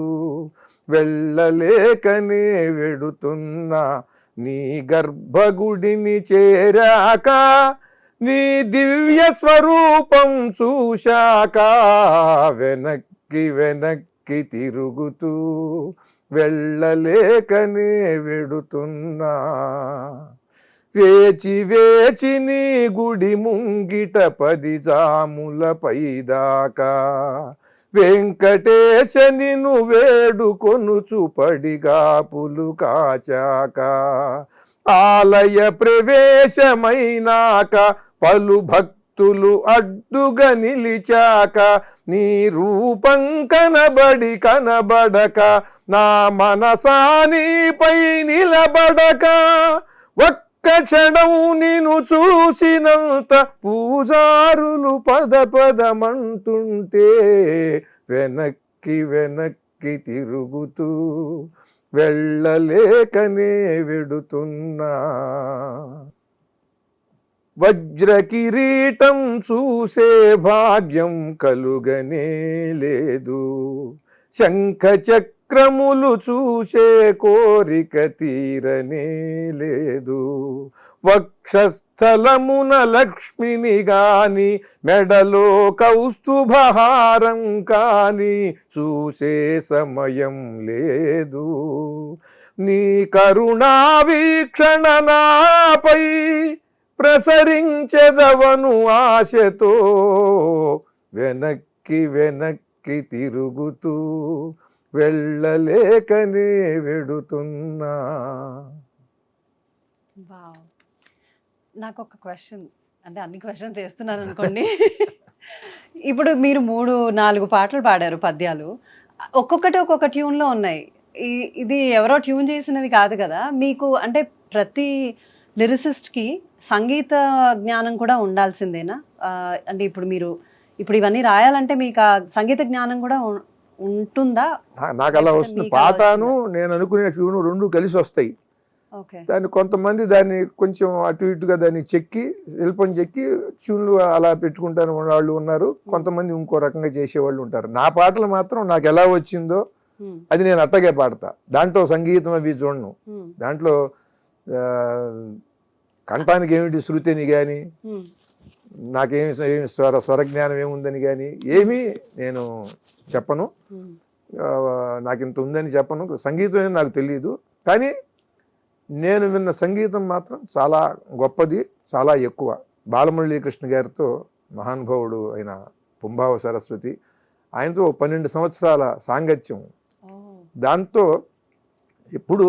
వెళ్ళలేకనే వెడుతున్నా, నీ గర్భగుడిని చేరాక నీ దివ్య స్వరూపం చూశాక, వెనక్కి వెనక్కి తిరుగుతూ వెళ్ళలేకనే వెడుతున్నా, వేచి వేచి నీ గుడి ముంగిట 10 జాముల పైదాకా, వెంకటేశ నిన్ను వేడుకొనుచు పడిగాపులు కాచాక, ఆలయ ప్రవేశమైనాక పలు భక్తులు అడ్డుగా నిలిచాక, నీ రూపం కనబడక నా మనసానిపై నిలబడక, ఒక్క క్షణం నిన్ను చూసినంత పూజారులు పదమంటుంటే, వెనక్కి వెనక్కి తిరుగుతూ వెళ్ళలేకనే వెడుతున్నా, వజ్ర కిరీటం చూసే భాగ్యం కలుగనే లేదు, శంఖ చక్రములు చూసే కోరిక తీరనే లేదు, వక్షస్థలమున లక్ష్మిని గాని మెడలో కౌస్తుభహారం కాని చూసే సమయం లేదు, నీ కరుణా వీక్షణ నాపై ప్రసరించెదవను ఆశతో, వెనక్కి వెనక్కి తిరుగుతూ వెళ్ళలేకనే వెడుతున్నా. వావ్. నాకు ఒక క్వశ్చన్, అంటే అన్ని క్వశ్చన్స్ వేస్తున్నాను అనుకోండి. ఇప్పుడు మీరు 3-4 పాటలు పాడారు, పద్యాలు, ఒక్కొక్కటి ఒక్కొక్క ట్యూన్లో ఉన్నాయి. ఇది ఎవరో ట్యూన్ చేసినవి కాదు కదా మీకు? అంటే ప్రతి లిరిసిస్ట్కి సంగీత జ్ఞానం కూడా ఉండాల్సిందేనా? అంటే ఇప్పుడు ఇవన్నీ రాయాలంటే మీకు ఆ సంగీత జ్ఞానం కూడా ఉంటుందా? నాకు అలా వస్తుంది. పాటను నేను అనుకునే ట్యూను 2 కలిసి వస్తాయి. దాన్ని కొంతమంది దాన్ని కొంచెం అటు ఇటుగా దాన్ని చెక్కి శిల్పం చెక్కి ట్యూన్లు అలా పెట్టుకుంటారు వాళ్ళు ఉన్నారు, కొంతమంది ఇంకో రకంగా చేసేవాళ్ళు ఉంటారు. నా పాటలు మాత్రం నాకు ఎలా వచ్చిందో అది నేను అట్టగే పాడతా. దాంట్లో సంగీతం అవి చూడను. దాంట్లో కంఠానికి ఏమిటి శృతి అని కానీ, నాకేమి స్వరజ్ఞానం ఏముందని కానీ ఏమీ నేను చెప్పను. నాకు ఇంత ఉందని చెప్పను. సంగీతం నాకు తెలియదు, కానీ నేను విన్న సంగీతం మాత్రం చాలా గొప్పది, చాలా ఎక్కువ. బాలమురళీకృష్ణ గారితో మహానుభావుడు అయిన పుంభావ సరస్వతి, ఆయనతో 12 సంవత్సరాల సాంగత్యం. దాంతో ఎప్పుడు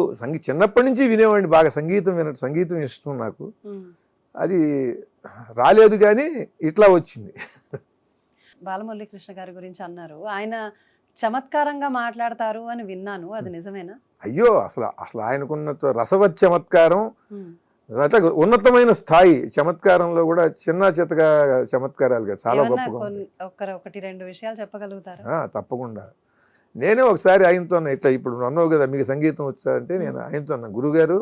చిన్నప్పటి నుంచి వినేవాడిని, బాగా సంగీతం ఇష్టం నాకు. అది రాలేదు కానీ ఇట్లా వచ్చింది. బాలమురళీకృష్ణ గారి గురించి అన్నారు, ఆయన చమత్కారంగా మాట్లాడతారు అని విన్నాను, అది నిజమేనా? అయ్యో, అసలు ఆయనకున్న రసవత్ చమత్కారం, అట్లా ఉన్నతమైన స్థాయి. చమత్కారంలో కూడా చిన్న చితగా చమత్కారాలుగా చాలా గొప్పగా. 1-2 విషయాలు చెప్పగలుగుతారా? తప్పకుండా. నేనే ఒకసారి ఆయనతో ఇట్లా, ఇప్పుడు అన్నావు కదా మీకు సంగీతం వచ్చారంటే, నేను ఆయనతో అన్నా, గురుగారు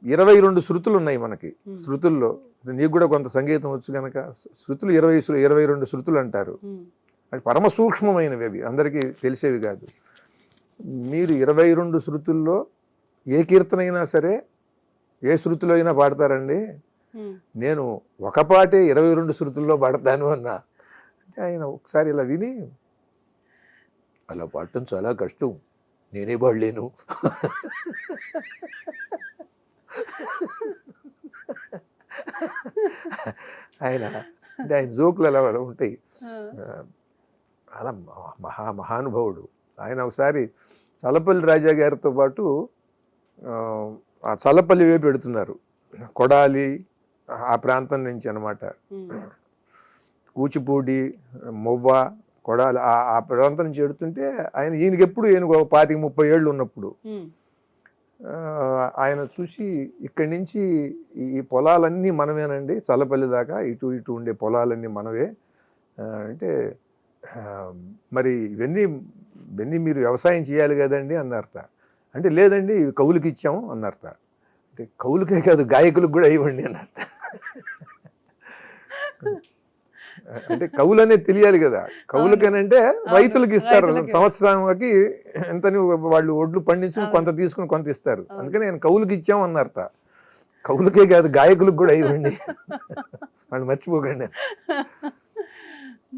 22 శృతులు ఉన్నాయి మనకి. శృతుల్లో నీకు కూడా కొంత సంగీతం వచ్చు కనుక శృతులు 22 శృతులు అంటారు. అది పరమ సూక్ష్మమైనవి, అవి అందరికీ తెలిసేవి కాదు. మీరు 22 శృతుల్లో ఏ కీర్తన అయినా సరే ఏ శృతిలో అయినా పాడతారండి. నేను ఒక పాటే 22 శృతుల్లో పాడతాను అన్నా. అంటే ఆయన ఒకసారి ఇలా విని, అలా పాడటం చాలా కష్టం, నేనే పాడలేను ఆయన అంటే ఆయన జోకులు అలా ఉంటాయి. అలా మహానుభావుడు ఆయన. ఒకసారి చల్లపల్లి రాజా గారితో పాటు ఆ చల్లపల్లి వైపు పెడుతున్నారు, కొడాలి ఆ ప్రాంతం నుంచి అనమాట, కూచిపూడి, మొవ్వ, కొడాలి ఆ ప్రాంతం నుంచి ఎడుతుంటే ఈయనకి ఎప్పుడు 25-30 ఏళ్ళు ఉన్నప్పుడు ఆయన చూసి ఇక్కడి నుంచి ఈ పొలాలన్నీ మనమేనండి, చల్లపల్లి దాకా ఇటు ఇటు ఉండే పొలాలన్నీ మనవే అంటే, మరి ఇవన్నీ మీరు వ్యవసాయం చేయాలి కదండి అన్నారట. అంటే లేదండి ఇవి కౌలుకి ఇచ్చాము అన్నారట. అంటే కౌలుకే కాదు గాయకులకు కూడా ఇవ్వండి అన్నారట. అంటే కౌలు అనేది తెలియాలి కదా, కౌలుకనంటే రైతులకు ఇస్తారు, సంవత్సరానికి ఎంతని వాళ్ళు ఒడ్లు పండించుకుని కొంత తీసుకుని కొంత ఇస్తారు, అందుకని నేను కౌలుకి ఇచ్చాము అన్నారట. కౌలుకే కాదు గాయకులకు కూడా ఇవ్వండి వాళ్ళు మర్చిపోకండి.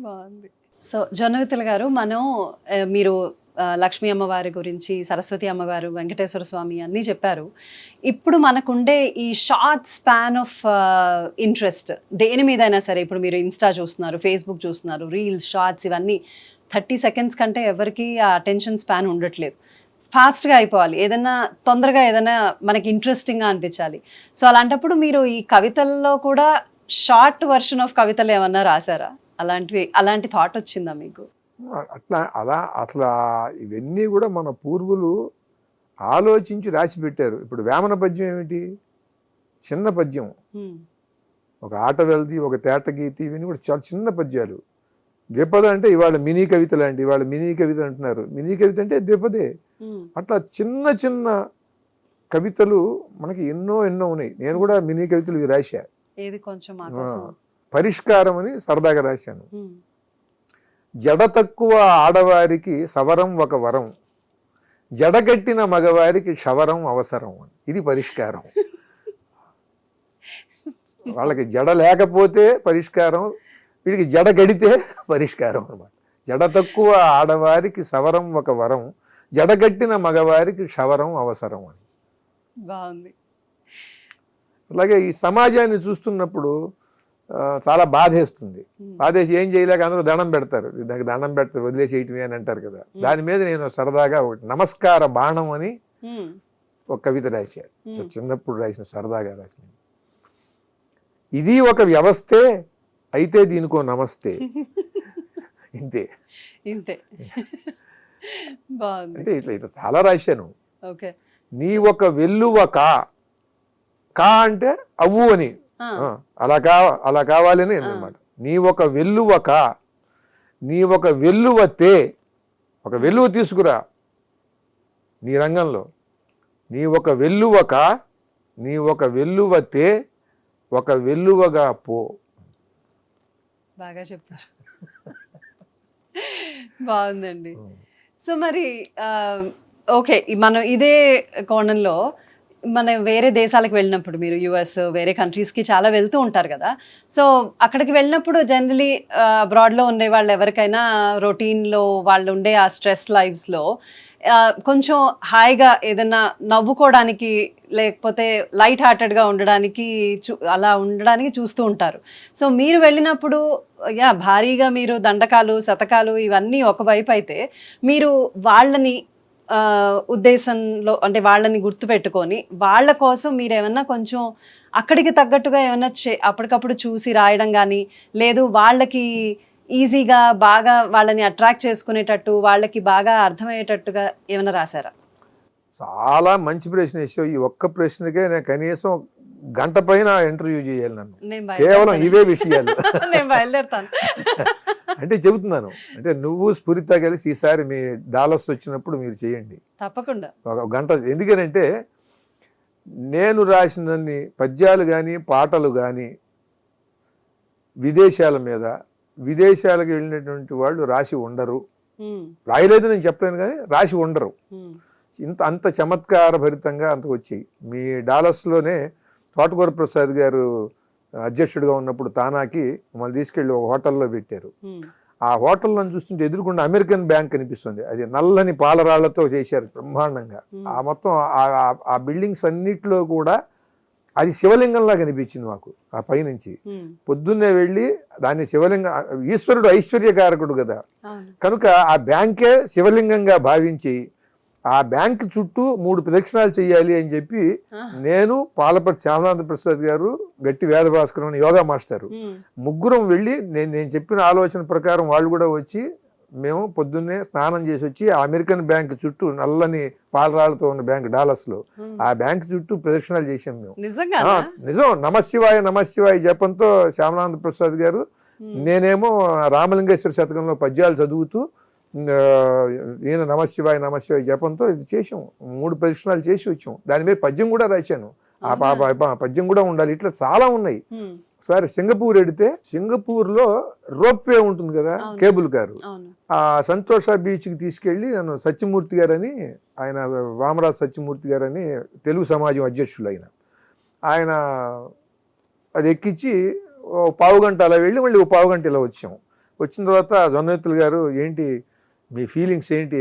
బాగుంది. సో జొన్నవిత్తుల గారు, మీరు లక్ష్మీ అమ్మవారి గురించి, సరస్వతి అమ్మగారు, వెంకటేశ్వర స్వామి అన్నీ చెప్పారు. ఇప్పుడు మనకుండే ఈ షార్ట్ స్పాన్ ఆఫ్ ఇంట్రెస్ట్ దేని మీదైనా సరే, ఇప్పుడు మీరు ఇన్స్టా చూస్తున్నారు, ఫేస్బుక్ చూస్తున్నారు, రీల్స్, షార్ట్స్, ఇవన్నీ 30 సెకండ్స్ కంటే ఎవరికి ఆ అటెన్షన్ స్పాన్ ఉండట్లేదు. ఫాస్ట్గా అయిపోవాలి, ఏదైనా తొందరగా ఏదైనా మనకి ఇంట్రెస్టింగ్గా అనిపించాలి. సో అలాంటప్పుడు మీరు ఈ కవితల్లో కూడా షార్ట్ వర్షన్ ఆఫ్ కవితలు ఏమన్నా రాశారా? అలాంటి థాట్ వచ్చిందా మీకు? అట్లా ఇవన్నీ కూడా మన పూర్వులు ఆలోచించి రాసి పెట్టారు. ఇప్పుడు వేమన పద్యం ఏమిటి, చిన్న పద్యం, ఒక ఆట వెల్ది, ఒక తేట గీతి, ఇవన్నీ కూడా చాలా చిన్న పద్యాలు. ద్విపద అంటే ఇవాళ మినీ కవిత లాంటి, ఇవాళ మినీ కవిత అంటున్నారు, మినీ కవిత అంటే ద్విపదే. అట్లా చిన్న చిన్న కవితలు మనకి ఎన్నో ఉన్నాయి. నేను కూడా మినీ కవితలు రాశా. పరిష్కారం అని సరదాగా రాశాను. జడ తక్కువ ఆడవారికి సవరం ఒక వరం, జడగట్టిన మగవారికి క్షవరం అవసరం. ఇది పరిష్కారం. వాళ్ళకి జడ లేకపోతే పరిష్కారం, వీడికి జడ గడితే పరిష్కారం అన్నమాట. జడ తక్కువ ఆడవారికి సవరం ఒక వరం, జడగట్టిన మగవారికి క్షవరం అవసరం అని. బాగుంది. అలాగే ఈ సమాజాన్ని చూస్తున్నప్పుడు చాలా బాధేస్తుంది. బాధేసి ఏం చేయలేక అందరూ దండం పెడతారు, దానికి దండం పెడతారు, వదిలేసేయటమే అని అంటారు కదా. దాని మీద నేను సరదాగా ఒకటి నమస్కార బాణం అని ఒక కవిత రాశాను, చిన్నప్పుడు రాసిన, సరదాగా రాసిన. ఇది ఒక వ్యవస్థే అయితే దీనికో నమస్తే. ఇంతే అంటే ఇట్లా చాలా రాశాను. నీ ఒక వెల్లువ కా అంటే అవ్వు అని, అలా కావాలని అన్నమాట. నీ ఒక వెల్లువ నీ ఒక వెల్లువ ఒక వెల్లువ తీసుకురా నీ రంగంలో. నీ ఒక వెల్లువ నీ ఒక వెల్లువ ఒక వెల్లువగా పో. బాగా చెప్పారు. బాగుందండి. సో మరి ఓకే, మనం ఇదే కోణంలో మనం వేరే దేశాలకు వెళ్ళినప్పుడు, మీరు యుఎస్ వేరే కంట్రీస్కి చాలా వెళ్తూ ఉంటారు కదా. సో అక్కడికి వెళ్ళినప్పుడు జనరలీ అబ్రాడ్లో ఉండే వాళ్ళు ఎవరికైనా రొటీన్లో వాళ్ళు ఉండే ఆ స్ట్రెస్ లైఫ్స్లో కొంచెం హాయిగా ఏదైనా నవ్వుకోవడానికి, లేకపోతే లైట్ హార్టెడ్గా ఉండడానికి, అలా ఉండడానికి చూస్తూ ఉంటారు. సో మీరు వెళ్ళినప్పుడు భారీగా మీరు దండకాలు, శతకాలు ఇవన్నీ ఒకవైపు అయితే, మీరు వాళ్ళని ఉద్దేశంలో అంటే వాళ్ళని గుర్తుపెట్టుకొని వాళ్ళ కోసం మీరు ఏమన్నా కొంచెం అక్కడికి తగ్గట్టుగా ఏమన్నా అప్పటికప్పుడు చూసి రాయడం కానీ, లేదు వాళ్ళకి ఈజీగా బాగా వాళ్ళని అట్రాక్ట్ చేసుకునేటట్టు, వాళ్ళకి బాగా అర్థమయ్యేటట్టుగా ఏమైనా రాశారా? చాలా మంచి ప్రశ్న వేసావు. ఈ ఒక్క ప్రశ్నకే నేను కనీసం గంట పైన ఇంటర్వ్యూ చేయాలి నన్ను, కేవలం ఇవే విషయాలు. నేను బయలుదేరుతాను. అంటే చెబుతున్నాను, అంటే నువ్వు స్ఫూర్తితో కలిసి ఈసారి మీ డాలర్స్ వచ్చినప్పుడు మీరు చేయండి తప్పకుండా ఒక గంట. ఎందుకనంటే నేను రాసినన్ని పద్యాలు కానీ పాటలు కానీ విదేశాల మీద, విదేశాలకు వెళ్ళినటువంటి వాళ్ళు రాసి ఉండరు. రాయలేదు నేను చెప్పలేను, కానీ రాసి ఉండరు. అంత చమత్కార భరితంగా అంత వచ్చాయి. మీ డాలర్స్లోనే తోటకూర ప్రసాద్ గారు అధ్యక్షుడిగా ఉన్నప్పుడు తానాకి మమ్మల్ని తీసుకెళ్ళి ఒక హోటల్లో పెట్టారు. ఆ హోటల్లో చూస్తుంటే ఎదురుకుండా అమెరికన్ బ్యాంక్ కనిపిస్తుంది. అది నల్లని పాలరాళ్లతో చేశారు బ్రహ్మాండంగా. ఆ మొత్తం ఆ బిల్డింగ్స్ అన్నిట్లో కూడా అది శివలింగంలా కనిపించింది మాకు ఆ పైనుంచి. పొద్దున్నే వెళ్ళి దాన్ని ఈశ్వరుడు ఐశ్వర్యకారకుడు కదా, అవును. కనుక ఆ బ్యాంకే శివలింగంగా భావించి ఆ బ్యాంక్ చుట్టూ 3 ప్రదక్షిణాలు చేయాలి అని చెప్పి నేను, పాలపర్తి శ్యామనాథ ప్రసాద్ గారు, గట్టి వేదభాస్కరం అని యోగా మాస్టరు ముగ్గురం వెళ్ళి నేను చెప్పిన ఆలోచన ప్రకారం వాళ్ళు కూడా వచ్చి మేము పొద్దున్నే స్నానం చేసి వచ్చి ఆ అమెరికన్ బ్యాంక్ చుట్టూ నల్లని పాలరాళ్ళతో ఉన్న బ్యాంక్ డాలస్లో ఆ బ్యాంక్ చుట్టూ ప్రదక్షిణాలు చేసాం మేము. నిజం. నమశివాయ జపంతో శ్యామనాథ ప్రసాద్ గారు, నేనేమో రామలింగేశ్వర శతకంలో పద్యాలు చదువుతూ ఈయన నమశివాయ జపంతో ఇది చేసాం. 3 ప్రదక్షిణాలు చేసి వచ్చాం. దాని మీద పద్యం కూడా రాశాను. ఆ పద్యం కూడా ఉండాలి. ఇట్లా చాలా ఉన్నాయి. ఒకసారి సింగపూర్ వెడితే సింగపూర్లో రోప్వే ఉంటుంది కదా, కేబుల్ కారు. ఆ సంతోష బీచ్కి తీసుకెళ్ళి నన్ను సత్యమూర్తి గారని, ఆయన వామరాజు సత్యమూర్తి గారని తెలుగు సమాజం అధ్యక్షులు ఆయన అది ఎక్కించి 1/4 గంట అలా వెళ్ళి మళ్ళీ 1/4 గంట ఇలా వచ్చాం. వచ్చిన తర్వాత జొన్నెత్తులు గారు, ఏంటి మీ ఫీలింగ్స్ ఏంటి,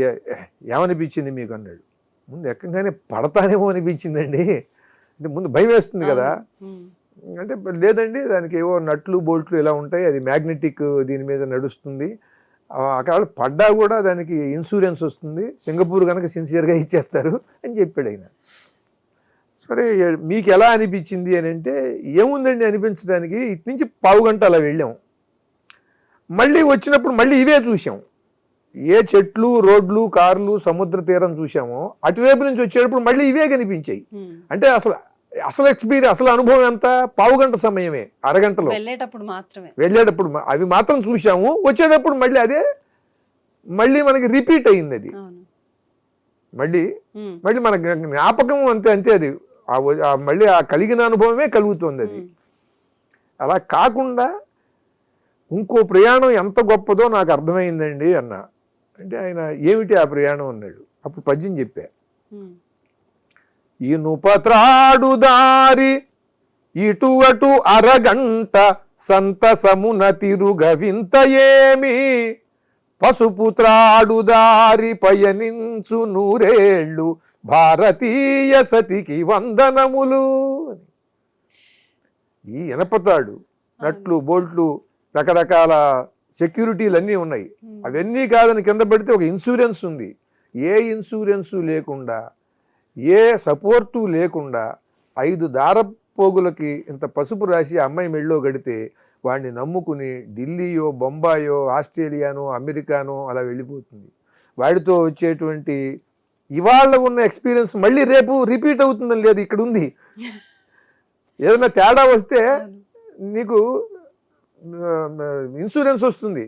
ఏమనిపించింది మీకు అన్నాడు. ముందు ఎక్కగానే పడతానేమో అనిపించిందండి. అంటే ముందు భయం వేస్తుంది కదా. అంటే లేదండి, దానికి ఏవో నట్లు బోల్ట్లు ఇలా ఉంటాయి, అది మ్యాగ్నెటిక్ దీని మీద నడుస్తుంది, అక్కడ పడ్డా కూడా దానికి ఇన్సూరెన్స్ వస్తుంది, సింగపూర్ కనుక సిన్సియర్గా ఇచ్చేస్తారు అని చెప్పాడు ఆయన. సరే మీకు ఎలా అనిపించింది అని అంటే, ఏముందండి అనిపించడానికి, ఇటు నుంచి 1/4 గంట అలా వెళ్ళాం. మళ్ళీ వచ్చినప్పుడు మళ్ళీ ఇవే చూసాం. ఏ చెట్లు, రోడ్లు, కార్లు, సముద్ర తీరం చూసామో అటువైపు నుంచి వచ్చేటప్పుడు మళ్ళీ ఇవే కనిపించాయి. అంటే అసలు ఎక్స్పీరియన్స్, అసలు అనుభవం ఎంత, 1/4 గంట సమయమే, అరగంటలో వెళ్ళేటప్పుడు అవి మాత్రం చూసాము. వచ్చేటప్పుడు మళ్ళీ అదే మళ్ళీ మనకి రిపీట్ అయింది. అది మళ్ళీ మన జ్ఞాపకం అంతే అది మళ్ళీ ఆ కలిగిన అనుభవమే కలుగుతుంది. అది అలా కాకుండా ఇంకో ప్రయాణం ఎంత గొప్పదో నాకు అర్థమైందండి అన్నా. అంటే ఆయన ఏమిటి ఆ ప్రయాణం అన్నాడు. అప్పుడు పద్యం చెప్పా. ఇనుపత్రాడు దారి ఇటు అటు అరగంట సంతసమున తిరుగ వింత ఏమి, పసుపు త్రాడు దారి పయనించు 100 ఏళ్ళు భారతీయ సతికి వందనములు. ఈ ఇనపతాడు, నట్లు, బోల్ట్లు, రకరకాల సెక్యూరిటీలు అన్నీ ఉన్నాయి. అవన్నీ కాదని కింద పెడితే ఒక ఇన్సూరెన్స్ ఉంది. ఏ ఇన్సూరెన్సు లేకుండా, ఏ సపోర్టు లేకుండా 5 దారపోగులకి ఇంత పసుపు రాసి అమ్మాయి మెళ్ళో గడితే వాడిని నమ్ముకుని ఢిల్లీయో, బొంబాయో, ఆస్ట్రేలియానో, అమెరికానో అలా వెళ్ళిపోతుంది. వాడితో వచ్చేటువంటి ఇవాళ ఉన్న ఎక్స్పీరియన్స్ మళ్ళీ రేపు రిపీట్ అవుతుందని లేదు, ఇక్కడ ఉంది. ఏదైనా తేడా వస్తే నీకు ఇన్సూరెన్స్ వస్తుంది,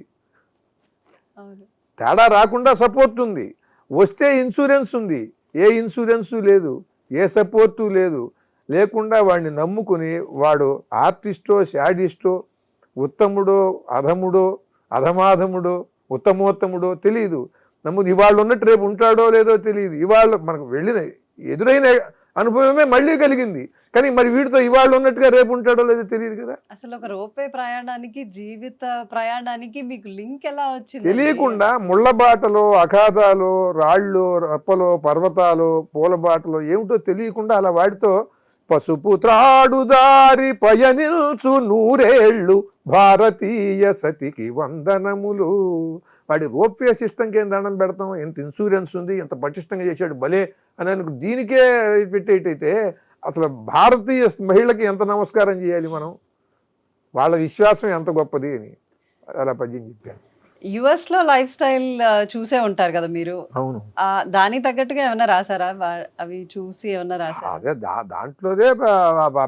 తేడా రాకుండా సపోర్ట్ ఉంది. వస్తే ఇన్సూరెన్స్ ఉంది, ఏ ఇన్సూరెన్సు లేదు, ఏ సపోర్టు లేదు. లేకుండా వాడిని నమ్ముకుని వాడు ఆర్టిస్టో, శాడిస్టో, ఉత్తముడో, అధముడో, అధమాధముడో, ఉత్తమోత్తముడో తెలియదు. నమ్ముని ఇవాళ ఉన్నట్టు రేపు ఉంటాడో లేదో తెలియదు. ఇవాళ మనకు వెళ్ళిన ఎదురైన అనుభవమే మళ్ళీ కలిగింది, కానీ మరి వీడితో ఇవాళ ఉన్నట్టుగా రేపు ఉంటాడో లేదో తెలియదు కదా. అసలు ఒక రోపే ప్రయాణానికి, జీవిత ప్రయాణానికి మీకు లింక్ ఎలా వచ్చింది? తెలియకుండా ముళ్ళబాటలో, అఖాతాలో, రాళ్ళు, రప్పలో, పర్వతాలు, పూలబాటలో ఏమిటో తెలియకుండా అలా వాడితో పసుపు త్రాడు దారి పయనిల్చు 100 ఏళ్ళు భారతీయ సతికి వందనములు. వాడి రోప్వే సిస్టంకి ఏం దండం పెడతాం, ఎంత ఇన్సూరెన్స్ ఉంది, ఎంత పటిష్టంగా చేశాడు భలే అని అనుకు దీనికే పెట్టేటైతే అసలు భారతీయ మహిళకి ఎంత నమస్కారం చేయాలి మనం, వాళ్ళ విశ్వాసం ఎంత గొప్పది అని అలా పద్యం చెప్పాను. యుఎస్ లో లైఫ్ స్టైల్ చూసే ఉంటారు కదా మీరు. అవును. దానికి తగ్గట్టుగా ఏమన్నా రాసారా? అవి చూసి ఏమన్నా రాసారా? అదే దాంట్లోదే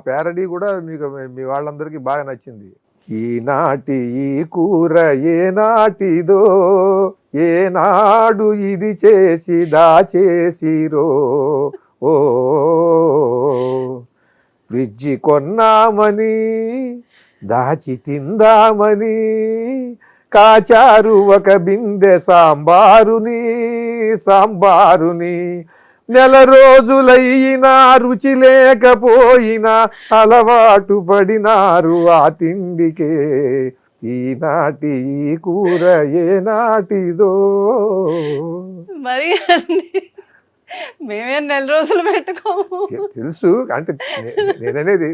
ప్యారడీ కూడా మీకు మీ వాళ్ళందరికీ బాగా నచ్చింది. ఈనాటి ఈ కూర ఏనాటిదో, ఏనాడు ఇది చేసి దాచేసిరో, ఓ ఫ్రిడ్జి కొన్నామని దాచి తిందామని కాచారు ఒక బిందె సాంబారుని నెల రోజులైనా రుచి లేకపోయినా అలవాటు పడినారు ఆ తిండికే. ఈనాటి ఈ కూర ఏనాటిదో. మరి మేమేం నెల రోజులు పెట్టుకోము. తెలుసు అంటే నేననేది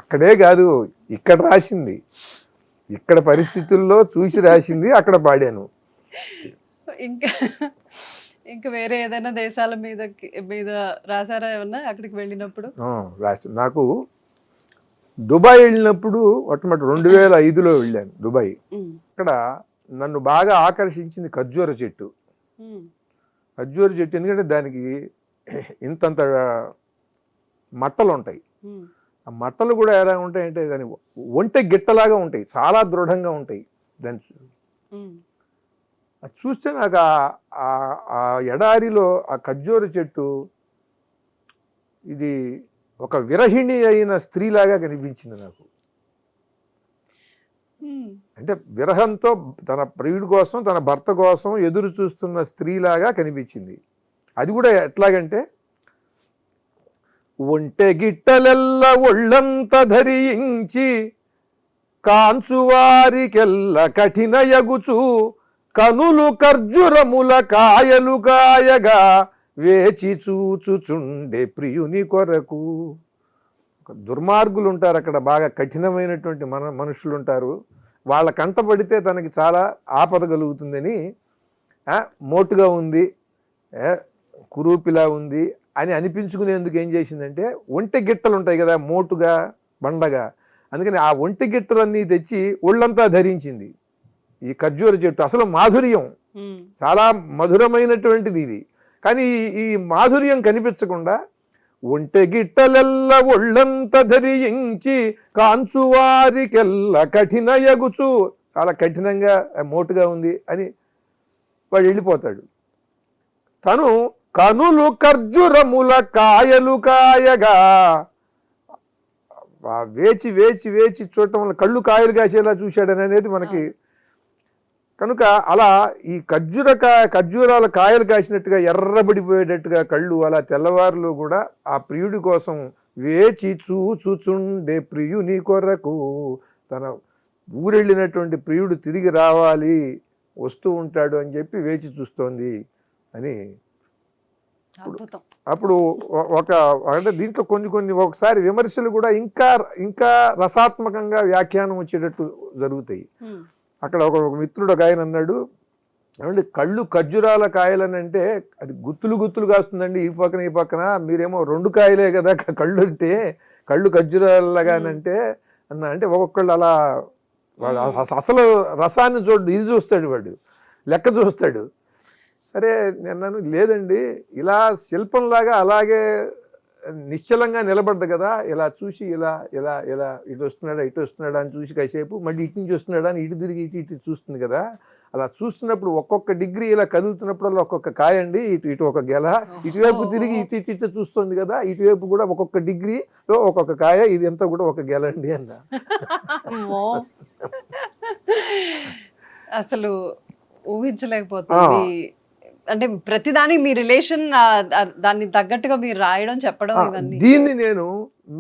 అక్కడే కాదు, ఇక్కడ రాసింది, ఇక్కడ పరిస్థితుల్లో చూసి రాసింది, అక్కడ పాడాను. ఇంకా ఇంకా వేరే ఏదైనా దేశాల మీద రాసారా ఏమన్నా అక్కడికి వెళ్ళినప్పుడు? రాసి నాకు దుబాయ్ వెళ్ళినప్పుడు మొట్టమొదటి 2005లో వెళ్ళాను దుబాయ్. అక్కడ నన్ను బాగా ఆకర్షించింది ఖర్జూర చెట్టు. ఖర్జూర చెట్టు ఎందుకంటే దానికి ఇంతంత మట్టలు ఉంటాయి. ఆ మట్టలు కూడా ఎలా ఉంటాయంటే దాని ఒంటె గిట్టలాగా ఉంటాయి, చాలా దృఢంగా ఉంటాయి. దాని అది చూస్తే నాకు ఆ ఎడారిలో ఆ ఖర్జూర చెట్టు ఇది ఒక విరహిణి అయిన స్త్రీలాగా కనిపించింది నాకు. అంటే విరహంతో తన ప్రియుడి కోసం, తన భర్త కోసం ఎదురు చూస్తున్న స్త్రీలాగా కనిపించింది. అది కూడా ఎట్లాగంటే ఒంటె గిట్టలెల్ల ఒళ్ళంత ధరించి కాంచువారికెల్ల కఠిన యగుచు కనులు ఖర్జురముల కాయలు కాయగా వేచి చూచుచుండే ప్రియుని కొరకు. దుర్మార్గులు ఉంటారు అక్కడ, బాగా కఠినమైనటువంటి మనుషులు ఉంటారు. వాళ్ళ కంట పడితే తనకి చాలా ఆపద కలుగుతుందని మోటుగా ఉంది, కురూపిలా ఉంది అని అనిపించుకునేందుకు ఏం చేసిందంటే ఒంటె గిట్టలు ఉంటాయి కదా మోటుగా బండగా, అందుకని ఆ ఒంటె గిట్టలన్నీ తెచ్చి ఒళ్ళంతా ధరించింది. ఈ ఖర్జూర చెట్టు అసలు మాధుర్యం, చాలా మధురమైనటువంటిది ఇది. కానీ ఈ మాధుర్యం కనిపించకుండా ఒంటె గిట్టలెల్ల ఒళ్ళంత ధరించి కాంచువారికెల్ల కఠిన యగుచు, చాలా కఠినంగా మోటుగా ఉంది అని వాడు వెళ్ళిపోతాడు. తను కనులు ఖర్జురముల కాయలు కాయగా వేచి వేచి వేచి చూడటం వల్ల కళ్ళు కాయలు కాసేలా చూశాడని అనేది మనకి. కనుక అలా ఈ ఖర్జూరాల కాయలు కాసినట్టుగా ఎర్రబడిపోయేటట్టుగా కళ్ళు అలా తెల్లవారులు కూడా ఆ ప్రియుడి కోసం వేచి చూచుచుండే ప్రియుని కొరకు. తన ఊరెళ్ళినటువంటి ప్రియుడు తిరిగి రావాలి, వస్తూ ఉంటాడు అని చెప్పి వేచి చూస్తోంది అని. అప్పుడు అంటే దీంట్లో కొన్ని ఒకసారి విమర్శలు కూడా ఇంకా రసాత్మకంగా వ్యాఖ్యానం వచ్చేటట్టు జరుగుతాయి. అక్కడ ఒక మిత్రుడు ఒక ఆయన అన్నాడు, ఏమంటే కళ్ళు ఖర్జూరాల కాయలని అంటే అది గుత్తులు గుత్తులు కాస్తుందండి ఈ పక్కన, మీరేమో 2 కాయలే కదా కళ్ళు అంటే, కళ్ళు ఖర్జూరాలగానంటే అన్న. అంటే ఒక్కొక్కళ్ళు అలా అసలు రసాన్ని ఇది చూస్తాడు, వాడు లెక్క చూస్తాడు. సరే నేను లేదండి, ఇలా శిల్పంలాగా అలాగే నిశ్చలంగా నిలబడ్డ కదా, ఇలా చూసి ఇలా ఇలా ఇలా ఇటు వస్తున్నాడా అని చూసి కాసేపు మళ్ళీ ఇటు నుంచి వస్తున్నాడా అని ఇటు తిరిగి ఇటు చూస్తుంది కదా, అలా చూస్తున్నప్పుడు ఒక్కొక్క డిగ్రీ ఇలా కదులుతున్నప్పుడు ఒక్కొక్క కాయ అండి, ఇటు ఒక గెల, ఇటువైపు తిరిగి ఇటు చూస్తుంది కదా, ఇటువైపు కూడా ఒక్కొక్క డిగ్రీలో ఒక్కొక్క కాయ, ఇది అంతా కూడా ఒక గెల అండి అన్న. అసలు ఊహించలేకపోతుంది. అంటే ప్రతిదాని మీ రిలేషన్ దాన్ని తగ్గట్టుగా మీరు రాయడం చెప్పడం ఇవన్నీ. దీన్ని నేను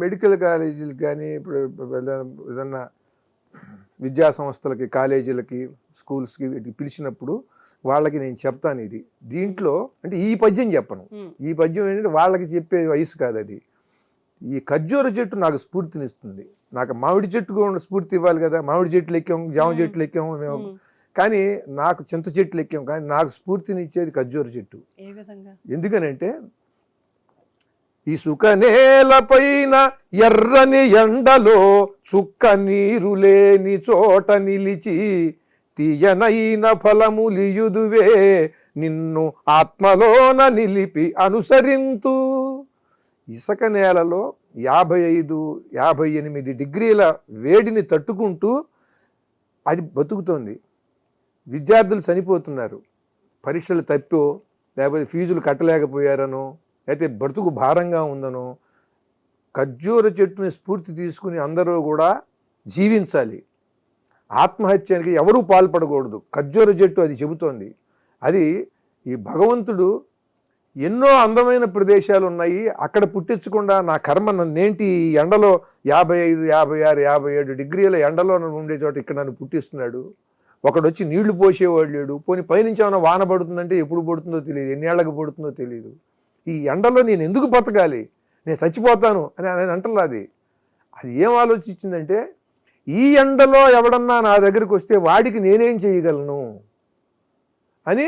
మెడికల్ కాలేజీలకు కానీ ఇప్పుడు ఏదన్నా విద్యా సంస్థలకి, కాలేజీలకి, స్కూల్స్కి వీటికి పిలిచినప్పుడు వాళ్ళకి నేను చెప్తాను ఇది. దీంట్లో అంటే ఈ పద్యం చెప్పను, ఈ పద్యం ఏంటంటే వాళ్ళకి చెప్పే వయసు కాదు అది. ఈ ఖర్జూర చెట్టు నాకు స్ఫూర్తినిస్తుంది. నాకు మామిడి చెట్టుకు ఉన్న స్ఫూర్తి ఇవ్వాలి కదా, మామిడి చెట్లు ఎక్కాం, జామ చెట్లు ఎక్కాము మేము, కానీ నాకు చింత చెట్లు ఎక్కాం, కానీ నాకు స్ఫూర్తినిచ్చేది ఖర్జూర చెట్టు. ఎందుకనంటే ఈ సుఖనేలపైన ఎర్రని ఎండలో చుక్క నీరు లేని చోట నిలిచి తీయనైన ఫలములియుదువే నిన్ను ఆత్మలోన నిలిపి అనుసరింతు. ఇసుక నేలలో 55-58 డిగ్రీల వేడిని తట్టుకుంటూ అది బతుకుతోంది. విద్యార్థులు చనిపోతున్నారు, పరీక్షలు తప్పో, లేకపోతే ఫీజులు కట్టలేకపోయారనో, అయితే బ్రతుకు భారంగా ఉందనో. ఖర్జూర చెట్టుని స్ఫూర్తి తీసుకుని అందరూ కూడా జీవించాలి, ఆత్మహత్యకి ఎవరూ పాల్పడకూడదు. ఖర్జూర చెట్టు అది చెబుతోంది. అది ఈ భగవంతుడు ఎన్నో అందమైన ప్రదేశాలు ఉన్నాయి, అక్కడ పుట్టించకుండా నా కర్మ నన్నేంటి ఎండలో 55, 56, 57 డిగ్రీల ఎండలో ఉండే చోట ఇక్కడ నన్ను పుట్టిస్తున్నాడు. ఒకడు వచ్చి నీళ్లు పోసేవాడు లేడు. పోనీ పైనుంచి ఏమైనా వాన పడుతుందంటే ఎప్పుడు పడుతుందో తెలియదు, ఎన్నేళ్లకు పడుతుందో తెలియదు. ఈ ఎండలో నేను ఎందుకు బతకాలి, నేను చచ్చిపోతాను అని ఆయన అంటలా. అది ఏం ఆలోచించిందంటే, ఈ ఎండలో ఎవడన్నా నా దగ్గరికి వస్తే వాడికి నేనేం చేయగలను అని,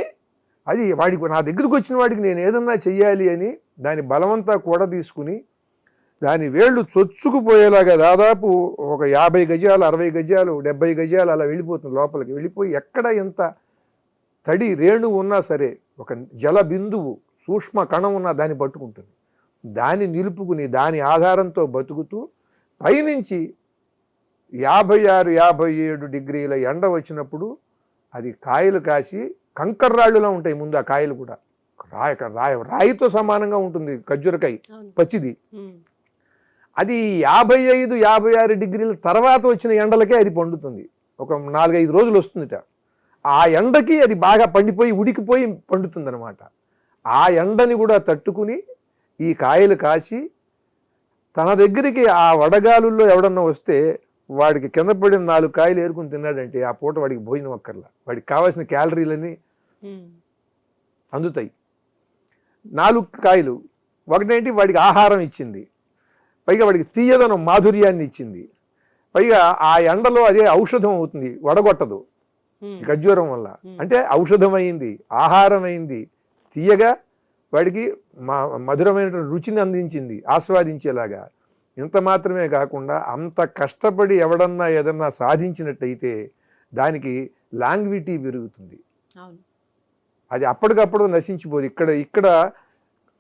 అది వాడికి నా దగ్గరికి వచ్చిన వాడికి నేను ఏదన్నా చెయ్యాలి అని దాని బలమంతా కూడా తీసుకుని దాని వేళ్ళు చొచ్చుకుపోయేలాగా దాదాపు ఒక 50 గజాలు 60 గజాలు 70 గజాలు అలా వెళ్ళిపోతుంది లోపలికి. వెళ్ళిపోయి ఎక్కడ ఎంత తడి రేణు ఉన్నా సరే, ఒక జల బిందువు సూక్ష్మ కణం ఉన్నా దాన్ని పట్టుకుంటుంది. దాన్ని నిలుపుకుని దాని ఆధారంతో బతుకుతూ పైనుంచి 56-57 డిగ్రీల ఎండ వచ్చినప్పుడు అది కాయలు కాసి కంకర్రాళ్ళులా ఉంటాయి. ముందు ఆ కాయలు కూడా రాయితో సమానంగా ఉంటుంది ఖర్జూరకాయ పచ్చిది. అది 55-56 డిగ్రీల తర్వాత వచ్చిన ఎండలకే అది పండుతుంది. ఒక 4-5 రోజులు వస్తుందిట. ఆ ఎండకి అది బాగా పండిపోయి ఉడికిపోయి పండుతుంది అనమాట. ఆ ఎండని కూడా తట్టుకుని ఈ కాయలు కాసి తన దగ్గరికి ఆ వడగాలుల్లో ఎవడన్నా వస్తే వాడికి కింద పడిన 4 కాయలు ఏరుకుని తిన్నాడంటే ఆ పూట వాడికి భోజనం అక్కర్లా, వాడికి కావాల్సిన క్యాలరీలన్నీ అందుతాయి. 4 కాయలు ఒకటేంటి వాడికి ఆహారం ఇచ్చింది, పైగా వాడికి తీయదనం మాధుర్యాన్ని ఇచ్చింది, పైగా ఆ ఎండలో అదే ఔషధం అవుతుంది, వడగొట్టదు ఖర్జూరం వల్ల. అంటే ఔషధం అయింది, ఆహారం అయింది, తీయగా వాడికి మధురమైన రుచిని అందించింది ఆస్వాదించేలాగా. ఇంత మాత్రమే కాకుండా అంత కష్టపడి ఎవడన్నా ఏదన్నా సాధించినట్టయితే దానికి లాంగ్విటీ పెరుగుతుంది. అది అప్పటికప్పుడు నశించిపోదు. ఇక్కడ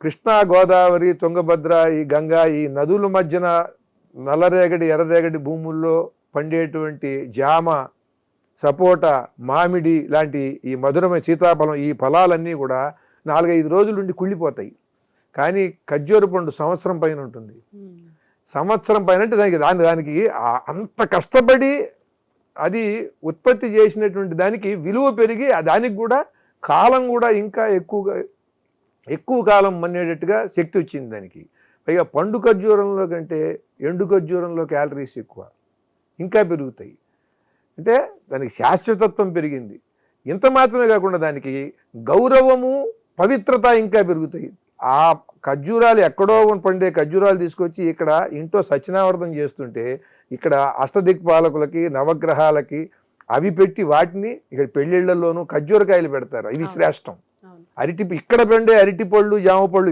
కృష్ణా గోదావరి తుంగభద్ర ఈ గంగా ఈ నదుల మధ్యన నల్లరేగడి ఎర్రరేగడి భూముల్లో పండేటువంటి జామ సపోటా మామిడి లాంటి ఈ మధురమైన సీతాఫలం ఈ ఫలాలన్నీ కూడా 4-5 రోజుల నుండి కుళ్ళిపోతాయి. కానీ ఖర్జూర పండు సంవత్సరం పైన ఉంటుంది. సంవత్సరం పైన అంటే దానికి అంత కష్టపడి అది ఉత్పత్తి చేసినటువంటి దానికి విలువ పెరిగి దానికి కూడా కాలం కూడా ఇంకా ఎక్కువ కాలం మన్నేటట్టుగా శక్తి వచ్చింది దానికి. పైగా పండు ఖర్జూరంలో కంటే ఎండు ఖర్జూరంలో క్యాలరీస్ ఎక్కువ, ఇంకా పెరుగుతాయి. అంటే దానికి శాశ్వతత్వం పెరిగింది. ఇంత మాత్రమే కాకుండా దానికి గౌరవము పవిత్రత ఇంకా పెరుగుతాయి. ఆ ఖర్జూరాలు ఎక్కడో పండే ఖర్జూరాలు తీసుకొచ్చి ఇక్కడ ఇంట్లో సత్యనావర్తం చేస్తుంటే ఇక్కడ అష్టదిక్పాలకులకి నవగ్రహాలకి అవి పెట్టి వాటిని ఇక్కడ పెళ్ళిళ్లలోనూ ఖర్జూరకాయలు పెడతారు. ఇవి శ్రేష్టం. ఇక్కడ పండే అరటిపళ్ళు జామ పళ్ళు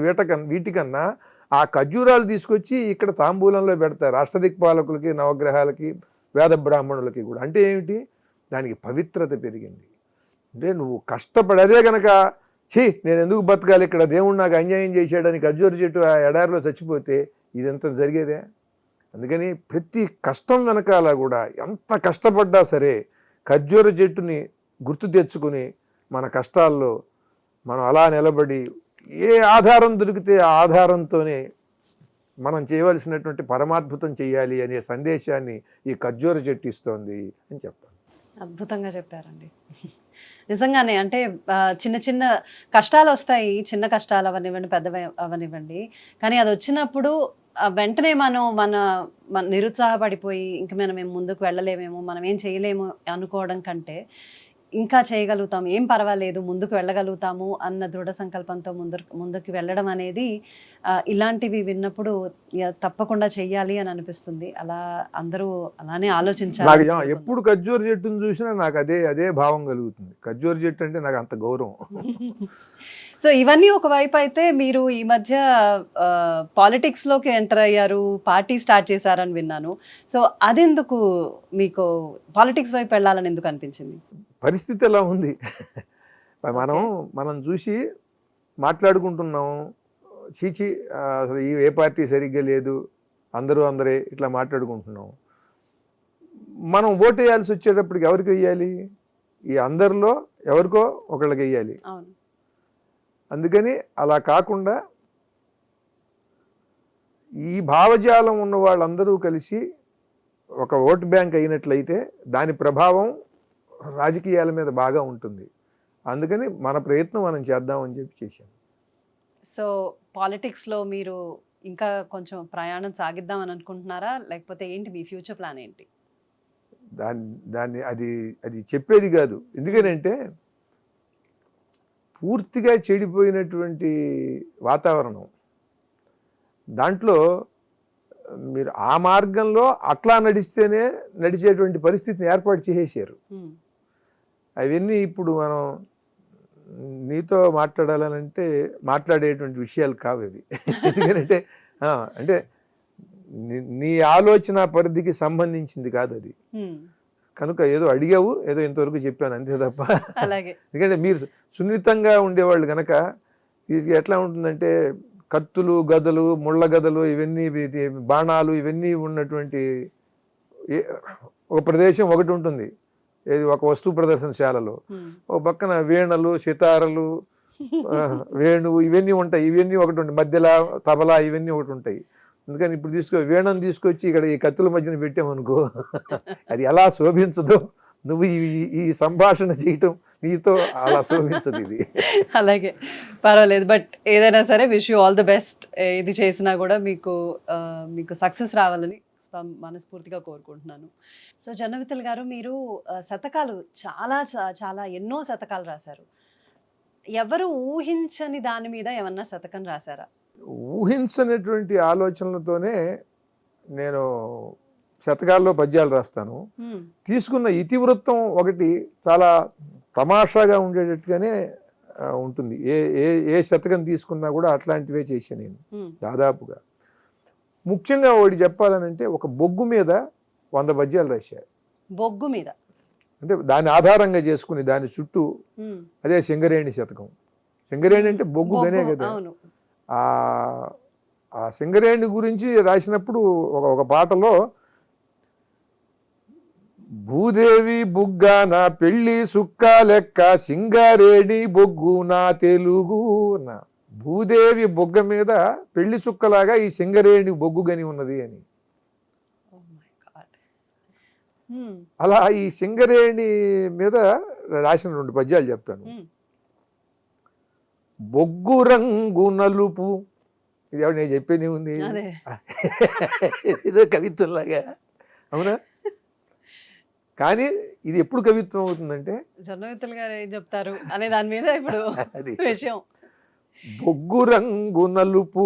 వీటికన్నా ఆ ఖర్జూరాలు తీసుకొచ్చి ఇక్కడ తాంబూలంలో పెడతారు అష్టదిక్పాలకులకి నవగ్రహాలకి వేద బ్రాహ్మణులకి కూడా. అంటే ఏమిటి, దానికి పవిత్రత పెరిగింది. అంటే నువ్వు కష్టపడేదే గనక నేను ఎందుకు బతకాలి, ఇక్కడ దేవుడు నాకు అన్యాయం చేశాడని ఖర్జూర చెట్టు ఆ ఎడారిలో చచ్చిపోతే ఇదంతా జరిగేదే. అందుకని ప్రతి కష్టం వెనకాల కూడా ఎంత కష్టపడ్డా సరే ఖర్జూర చెట్టుని గుర్తు తెచ్చుకుని మన కష్టాల్లో మనం అలా నిలబడి ఏ ఆధారం దొరికితే ఆ ఆధారంతోనే మనం చేయవలసినటువంటి పరమాద్భుతం చేయాలి అనే సందేశాన్ని ఈ ఖర్జూర చెట్టు ఇస్తోంది అని చెప్పాలి. అద్భుతంగా చెప్పారండి. నిజంగానే అంటే చిన్న చిన్న కష్టాలు వస్తాయి, చిన్న కష్టాలు అవనివ్వండి పెద్దవి అవనివ్వండి, కానీ అది వచ్చినప్పుడు వెంటనే మన నిరుత్సాహపడిపోయి ఇంక మనం ఏం ముందుకు వెళ్ళలేమేమో, మనం ఏం చేయలేము అనుకోవడం కంటే ఇంకా చేయగలుగుతాము, ఏం పర్వాలేదు, ముందుకు వెళ్ళగలుగుతాము అన్న దృఢ సంకల్పంతో ముందుకు వెళ్ళడం అనేది ఇలాంటివి విన్నప్పుడు తప్పకుండా చెయ్యాలి అని అనిపిస్తుంది. అలా అందరూ అలానే ఆలోచించాలి. ఎప్పుడు ఖర్జూర చెట్టును చూసినా నాకు అదే భావం కలుగుతుంది. ఖర్జూర చెట్టు అంటే నాకు అంత గౌరవం. సో ఇవన్నీ ఒకవైపు అయితే మీరు ఈ మధ్య పాలిటిక్స్ లోకి ఎంటర్ అయ్యారు, పార్టీ స్టార్ట్ చేశారని విన్నాను. సో అదెందుకు మీకు పాలిటిక్స్ వైపు వెళ్ళాలని ఎందుకు అనిపించింది? పరిస్థితి ఎలా ఉంది, మనం చూసి మాట్లాడుకుంటున్నాం, చీచి అసలు ఏ పార్టీ సరిగ్గా లేదు, అందరే ఇట్లా మాట్లాడుకుంటున్నాం. మనం ఓటు వేయాల్సి వచ్చేటప్పటికి ఎవరికి వేయాలి, ఈ అందరిలో ఎవరికో ఒకళ్ళకి వేయాలి. అందుకని అలా కాకుండా ఈ భావజాలం ఉన్న వాళ్ళందరూ కలిసి ఒక ఓటు బ్యాంక్ అయినట్లయితే దాని ప్రభావం రాజకీయాల మీద బాగా ఉంటుంది. అందుకని మన ప్రయత్నం మనం చేద్దామని చెప్పి చేశాం. సో పాలిటిక్స్లో మీరు ఇంకా కొంచెం ప్రయాణం సాగిద్దామని అనుకుంటున్నారా, లేకపోతే ఏంటి మీ ఫ్యూచర్ ప్లాన్ ఏంటి? దాన్ని అది చెప్పేది కాదు. ఎందుకనంటే పూర్తిగా చెడిపోయినటువంటి వాతావరణం. దాంట్లో మీరు ఆ మార్గంలో అట్లా నడిస్తేనే నడిచేటువంటి పరిస్థితిని ఏర్పాటు చేసేసారు. అవన్నీ ఇప్పుడు మనం నీతో మాట్లాడాలనంటే మాట్లాడేటువంటి విషయాలు కావు ఇవి. ఎందుకంటే అంటే నీ ఆలోచన పరిధికి సంబంధించింది కాదు అది. కనుక ఏదో అడిగావు, ఏదో ఇంతవరకు చెప్పాను అంతే తప్ప. ఎందుకంటే మీరు సున్నితంగా ఉండేవాళ్ళు కనుక ఎట్లా ఉంటుందంటే కత్తులు గదలు ముళ్ళ గదలు ఇవన్నీ బాణాలు ఇవన్నీ ఉన్నటువంటి ఒక ప్రదేశం ఒకటి ఉంటుంది, ఏది ఒక వస్తు ప్రదర్శనశాలలో. ఒక పక్కన వీణలు సితారలు వేణువు ఇవన్నీ ఉంటాయి, ఇవన్నీ ఒకటి ఉంటాయి, మధ్యలో తబలా ఇవన్నీ ఒకటి ఉంటాయి. అందుకని ఇప్పుడు వీణను తీసుకొచ్చి ఇక్కడ ఈ కత్తుల మధ్యన పెట్టామనుకో అది ఎలా శోభించదో, నువ్వు ఈ సంభాషణ చేయటం నీతో అలా శోభించదు ఇది. అలాగే పర్వాలేదు, బట్ ఏదైనా సరే wish you all the best. ఇది చేసినా కూడా మీకు సక్సెస్ రావాలని మనస్ఫూర్తిగా కోరుకుంటున్నాను. సో జొన్నవిత్తల్ గారు, మీరు శతకాలు చాలా చాలా ఎన్నో శతకాలు రాశారు. ఎవరు ఊహించని దాని మీద ఏమన్నా శతకం రాశారా? ఊహించనటువంటి ఆలోచనలతోనే నేను శతకాల్లో పద్యాలు రాస్తాను. తీసుకున్న ఇతివృత్తం ఒకటి చాలా తమాషాగా ఉండేటట్టుగానే ఉంటుంది. ఏ శతకం తీసుకున్నా కూడా అట్లాంటివే చేశాను నేను దాదాపుగా. ముఖ్యంగా ఒకటి చెప్పాలనంటే ఒక బొగ్గు మీద 100 పద్యాలు రాశారు. బొగ్గు మీద అంటే దాన్ని ఆధారంగా చేసుకుని దాని చుట్టూ, అదే సింగరేణి శతకం. సింగరేణి అంటే బొగ్గు గనే కదా. ఆ సింగరేణి గురించి రాసినప్పుడు ఒక పాటలో భూదేవి బుగ్గ నా పెళ్లి సుక్క లెక్క సింగరేణి బొగ్గు నా తెలుగు నా. భూదేవి బొగ్గ మీద పెళ్లి సుక్కలాగా ఈ సింగరేణి బొగ్గు గని ఉన్నది అని. అలా ఈ సింగరేణి మీద రాసిన 2 పద్యాలు చెప్తాను. బొగ్గు రంగు నలుపు, ఇది ఎవరు నేను చెప్పేది ఉంది, ఏదో కవిత్వంలాగా అవునా? కానీ ఇది ఎప్పుడు కవిత్వం అవుతుందంటే జొన్నవిత్తల్ గారు ఏం చెప్తారు అనే దాని మీద ఇప్పుడు అది విషయం. బొగ్గు రంగు నలుపు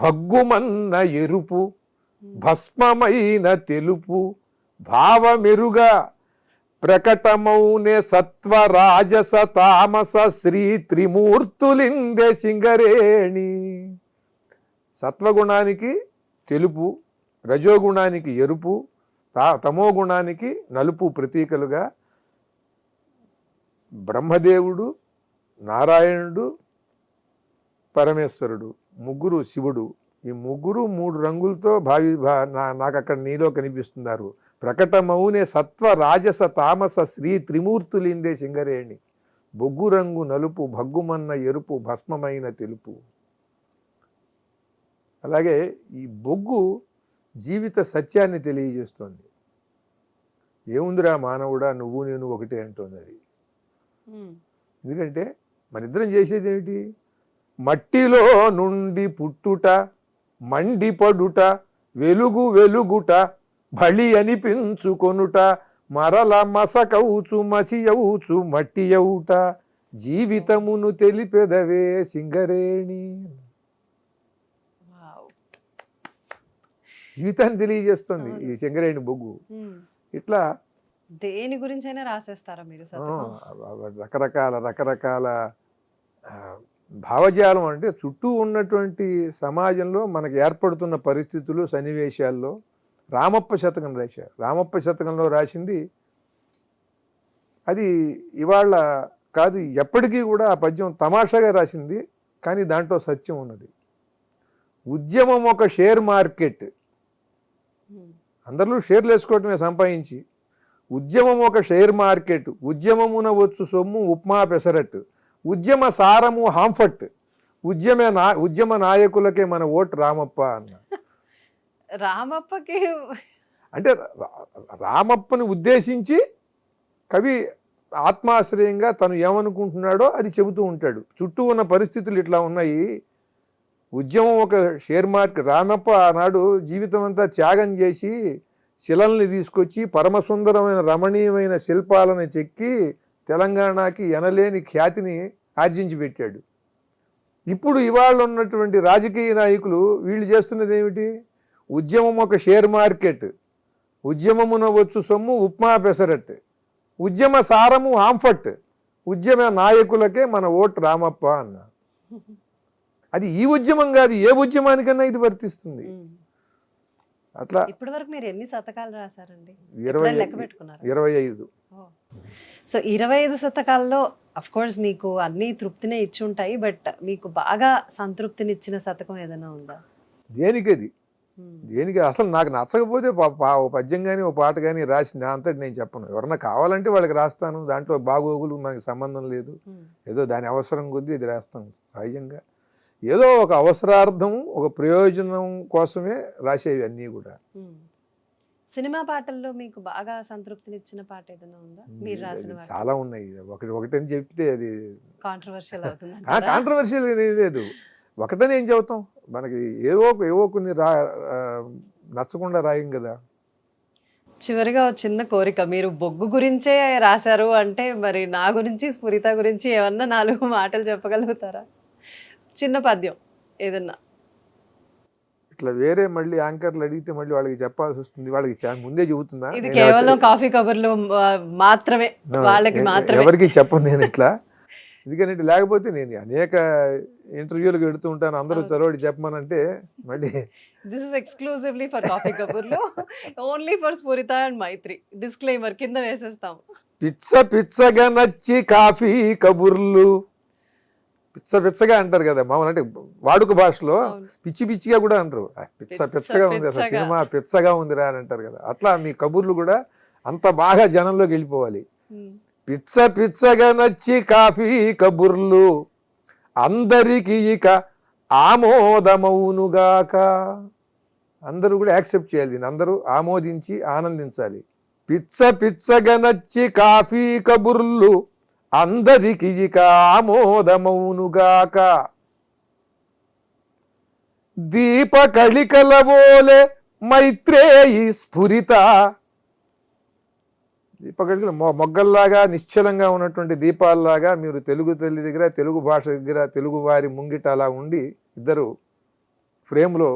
భగ్గుమన్న ఎరుపు భస్మమైన తెలుపు భావమెరుగా ప్రకటమౌనే సత్వ రాజస తామస శ్రీ త్రిమూర్తులిందే సింగరేణి. సత్వగుణానికి తెలుపు, రజోగుణానికి ఎరుపు, తమో గుణానికి నలుపు ప్రతీకలుగా బ్రహ్మదేవుడు, నారాయణుడు, పరమేశ్వరుడు, ముగ్గురు శివుడు, ఈ ముగ్గురు 3 రంగులతో నాకు అక్కడ నీలో కనిపిస్తున్నారు. ప్రకటమౌనే సత్వ రాజస తామస శ్రీ త్రిమూర్తులిందే సింగరేణి. బొగ్గు రంగు నలుపు భగ్గుమన్న ఎరుపు భస్మమైన తెలుపు. అలాగే ఈ బొగ్గు జీవిత సత్యాన్ని తెలియజేస్తుంది. ఏముందిరా మానవుడా నువ్వు నేను ఒకటే అంటుంది అది. ఎందుకంటే మన ఇద్దరం చేసేది ఏమిటి? మట్టిలో నుండి పుట్టుట, మండిపడుట, వెలుగు వెలుగుట, బలి అనిపించుకొనుట, మరల మసకవుచు మసియవుచు మట్టి అవుట, జీవితమును తెలిపెదవే సింగరేణి. జీవితాన్ని తెలియజేస్తుంది ఈ సింగరేణి బొగ్గు. ఇట్లా దేని గురించైనా రాసేస్తారా మీరు? రకరకాల భావజాలం అంటే చుట్టూ ఉన్నటువంటి సమాజంలో మనకు ఏర్పడుతున్న పరిస్థితులు సన్నివేశాల్లో. రామప్ప శతకం రాశారు. రామప్ప శతకంలో రాసింది అది ఇవాళ కాదు, ఎప్పటికీ కూడా ఆ పద్యం తమాషాగా రాసింది, కానీ దాంట్లో సత్యం ఉన్నది. ఉద్యమం ఒక షేర్ మార్కెట్, అందరూ షేర్లు వేసుకోవటమే సంపాదించి. ఉద్యమం ఒక షేర్ మార్కెట్, ఉద్యమమున వచ్చు సొమ్ము ఉప్మా పెసరట్టు, ఉద్యమ సారము హాంఫట్, ఉద్యమ నాయకులకే మన ఓటు రామప్ప అన్న. రామప్పకి అంటే రామప్పని ఉద్దేశించి కవి ఆత్మాశ్రయంగా తను ఏమనుకుంటున్నాడో అది చెబుతూ ఉంటాడు. చుట్టూ ఉన్న పరిస్థితులు ఇట్లా ఉన్నాయి. ఉద్యమం ఒక షేర్ మార్కెట్. రామప్ప ఆనాడు జీవితం అంతా త్యాగం చేసి శిలల్ని తీసుకొచ్చి పరమసుందరమైన రమణీయమైన శిల్పాలను చెక్కి తెలంగాణకి ఎనలేని ఖ్యాతిని ఆర్జించి పెట్టాడు. ఇప్పుడు ఇవాళ ఉన్నటువంటి రాజకీయ నాయకులు వీళ్ళు చేస్తున్నది ఏమిటి? ఉద్యమం ఒక షేర్ మార్కెట్, ఉద్యమమున వచ్చు సొమ్ము ఉప్మా పెసరట్, ఉద్యమ సారము ఆంఫట్, ఉద్యమ నాయకులకే మన ఓటు రామప్ప అన్న. అది ఈ ఉద్యమం కాదు, ఏ ఉద్యమానికన్నా ఇది వర్తిస్తుంది. అట్లా ఇప్పటి వరకు మీరు ఎన్ని శతకాలు రాశారండి? 20 లెక్క పెట్టుకున్నారు? 25. సో 25 శతకాల్లో అఫ్ కోర్స్ మీకు అన్ని తృప్తినే ఇచ్చి ఉంటాయి, బట్ మీకు బాగా సంతృప్తినిచ్చిన శతకం ఏదైనా ఉందా? దేనికది? దేనికి అసలు నాకు నచ్చకపోతే ఓ పద్యం కానీ ఓ పాట కానీ రాసి నా అంతటి నేను చెప్పను. ఎవరన్నా కావాలంటే వాళ్ళకి రాస్తాను, దాంట్లో బాగోగులు మనకి సంబంధం లేదు. ఏదో దాని అవసరం కొద్దీ ఇది రాస్తాను. సహజంగా ఏదో ఒక అవసరార్థం, ఒక ప్రయోజనం కోసమే రాసేవి అన్నీ కూడా. సినిమా పాటల్లో మీకు బాగా సంతృప్తినిచ్చిన పాట ఏదైనా ఉందా మీరు రాసిన? చాలా ఉన్నాయి. ఒకటని చెప్తే అది కాంట్రవర్షియల్ అవుతుంది. కాంట్రవర్షియల్ లేదు. ఒకటని ఏం చెబుతాం, మనకి ఏవో కొన్ని నచ్చకుండా రాయం కదా. చివరిగా ఒక చిన్న కోరిక, మీరు బొగ్గు గురించే రాశారు అంటే మరి నా గురించి, స్ఫురిత గురించి ఏమన్నా 4 మాటలు చెప్పగలుగుతారా? చిన్న పద్యం ఏదన్నా. ఇట్లా వేరే మళ్ళీ యాంకర్లు అడిగితే మళ్ళీ వాళ్ళకి చెప్పాల్సి వస్తుంది. వాళ్ళకి ముందే చెబుతున్నా, ఇది కేవలం కాఫీ కబుర్లు మాత్రమే, వాళ్ళకి మాత్రమే, ఎవరికి చెప్పను నేను ఇట్లా. ఎందుకంటే లేకపోతే నేను అనేక ఇంటర్వ్యూలకు పెడుతూ ఉంటాను, అందరూ తలవాడి చెప్పమనంటే మళ్ళీ this is exclusively for coffee కబుర్లు, only for Sphurita and Maitri. Disclaimer కింద వేసేస్తాం. పిచ్చగా నచ్చి కాఫీ కబుర్లు, పిచ్చగా అంటారు కదా మామూలు, అంటే వాడుక భాషలో పిచ్చిగా కూడా అంటారు. పిచ్చగా ఉంది అసలు, సినిమా పిచ్చగా ఉందిరా అని అంటారు కదా. అట్లా మీ కబుర్లు కూడా అంత బాగా జనంలోకి వెళ్ళిపోవాలి. పిచ్చగా నచ్చి కాఫీ కబుర్లు అందరికి ఇక ఆమోదమౌనుగాక. అందరూ కూడా యాక్సెప్ట్ చేయాలి దీన్ని, అందరూ ఆమోదించి ఆనందించాలి. పిచ్చగా నచ్చి కాఫీ కబుర్లు అందరికి ఇక ఆమోదమౌనుగాక. దీప కళికలవోలే మైత్రేయి స్ఫురిత. దీపకళికలు మొగ్గల్లాగా నిశ్చలంగా ఉన్నటువంటి దీపాల్లాగా మీరు తెలుగు తల్లి దగ్గర, తెలుగు భాష దగ్గర, తెలుగు వారి ముంగిట అలా ఉండి ఇద్దరు ఫ్రేమ్లో.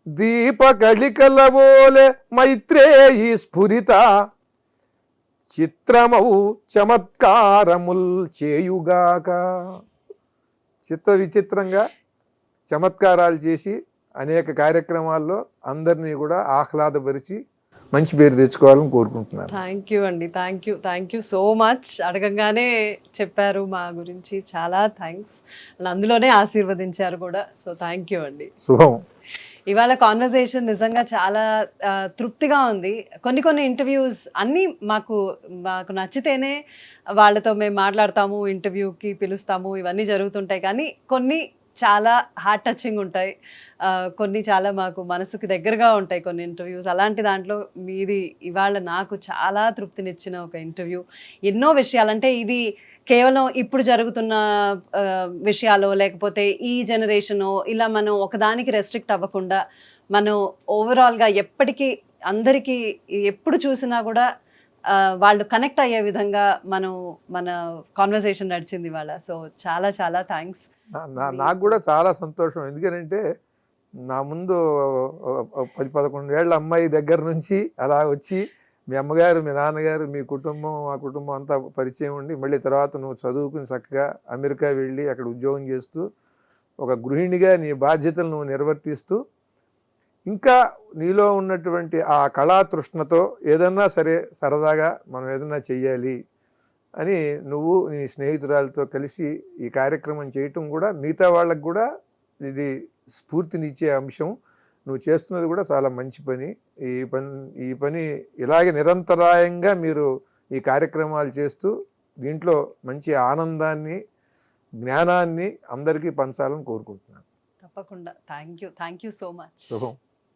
దీప కళికలవోలే మైత్రేయి స్ఫురిత చిత్రమౌ చమత్కారముల్ చేయుగాక. విచిత్రంగా చమత్కారాలు చేసి అనేక కార్యక్రమాల్లో అందరినీ కూడా ఆహ్లాదపరిచి మంచి పేరు తెచ్చుకోవాలని కోరుకుంటున్నాను. థ్యాంక్ యూ అండి, థ్యాంక్ యూ సో మచ్. అడగంగానే చెప్పారు మా గురించి, చాలా థ్యాంక్స్. అందులోనే ఆశీర్వదించారు కూడా. సో థ్యాంక్ యూ అండి. శుభం. ఇవాళ కాన్వర్జేషన్ నిజంగా చాలా తృప్తిగా ఉంది. కొన్ని ఇంటర్వ్యూస్ అన్నీ మాకు నచ్చితేనే వాళ్ళతో మేము మాట్లాడతాము, ఇంటర్వ్యూకి పిలుస్తాము, ఇవన్నీ జరుగుతుంటాయి. కానీ కొన్ని చాలా హార్ట్ టచింగ్ ఉంటాయి, కొన్ని చాలా మాకు మనసుకు దగ్గరగా ఉంటాయి కొన్ని ఇంటర్వ్యూస్. అలాంటి దాంట్లో మీది ఇవాళ నాకు చాలా తృప్తినిచ్చిన ఒక ఇంటర్వ్యూ. ఎన్నో విషయాలు, అంటే ఇవి కేవలం ఇప్పుడు జరుగుతున్న విషయాలు, లేకపోతే ఈ జనరేషను, ఇలా మనం ఒకదానికి రెస్ట్రిక్ట్ అవ్వకుండా మనం ఓవరాల్గా ఎప్పటికీ అందరికీ ఎప్పుడు చూసినా కూడా వాళ్ళు కనెక్ట్ అయ్యే విధంగా మన కాన్వర్సేషన్ నడిచింది ఇవాళ. సో చాలా చాలా థ్యాంక్స్. నాకు కూడా చాలా సంతోషం. ఎందుకంటే నా ముందు 10-11 ఏళ్ళ అమ్మాయి దగ్గర నుంచి అలా వచ్చి మీ అమ్మగారు, మీ నాన్నగారు, మీ కుటుంబం, మా కుటుంబం అంతా పరిచయం ఉండి, మళ్ళీ తర్వాత నువ్వు చదువుకుని చక్కగా అమెరికా వెళ్ళి అక్కడ ఉద్యోగం చేస్తూ ఒక గృహిణిగా నీ బాధ్యతలు నువ్వు నిర్వర్తిస్తూ, ఇంకా నీలో ఉన్నటువంటి ఆ కళాతృష్ణతో ఏదన్నా సరే సరదాగా మనం ఏదన్నా చెయ్యాలి అని నువ్వు నీ స్నేహితురాలతో కలిసి ఈ కార్యక్రమం చేయటం కూడా మిగతా వాళ్ళకు కూడా ఇది స్ఫూర్తినిచ్చే అంశం. నువ్వు చేస్తున్నది కూడా చాలా మంచి పని. ఈ పని ఇలాగే నిరంతరాయంగా మీరు ఈ కార్యక్రమాలు చేస్తూ దీంట్లో మంచి ఆనందాన్ని, జ్ఞానాన్ని అందరికీ పంచాలని కోరుకుంటున్నాను. తప్పకుండా. Thank you so much. శుభం.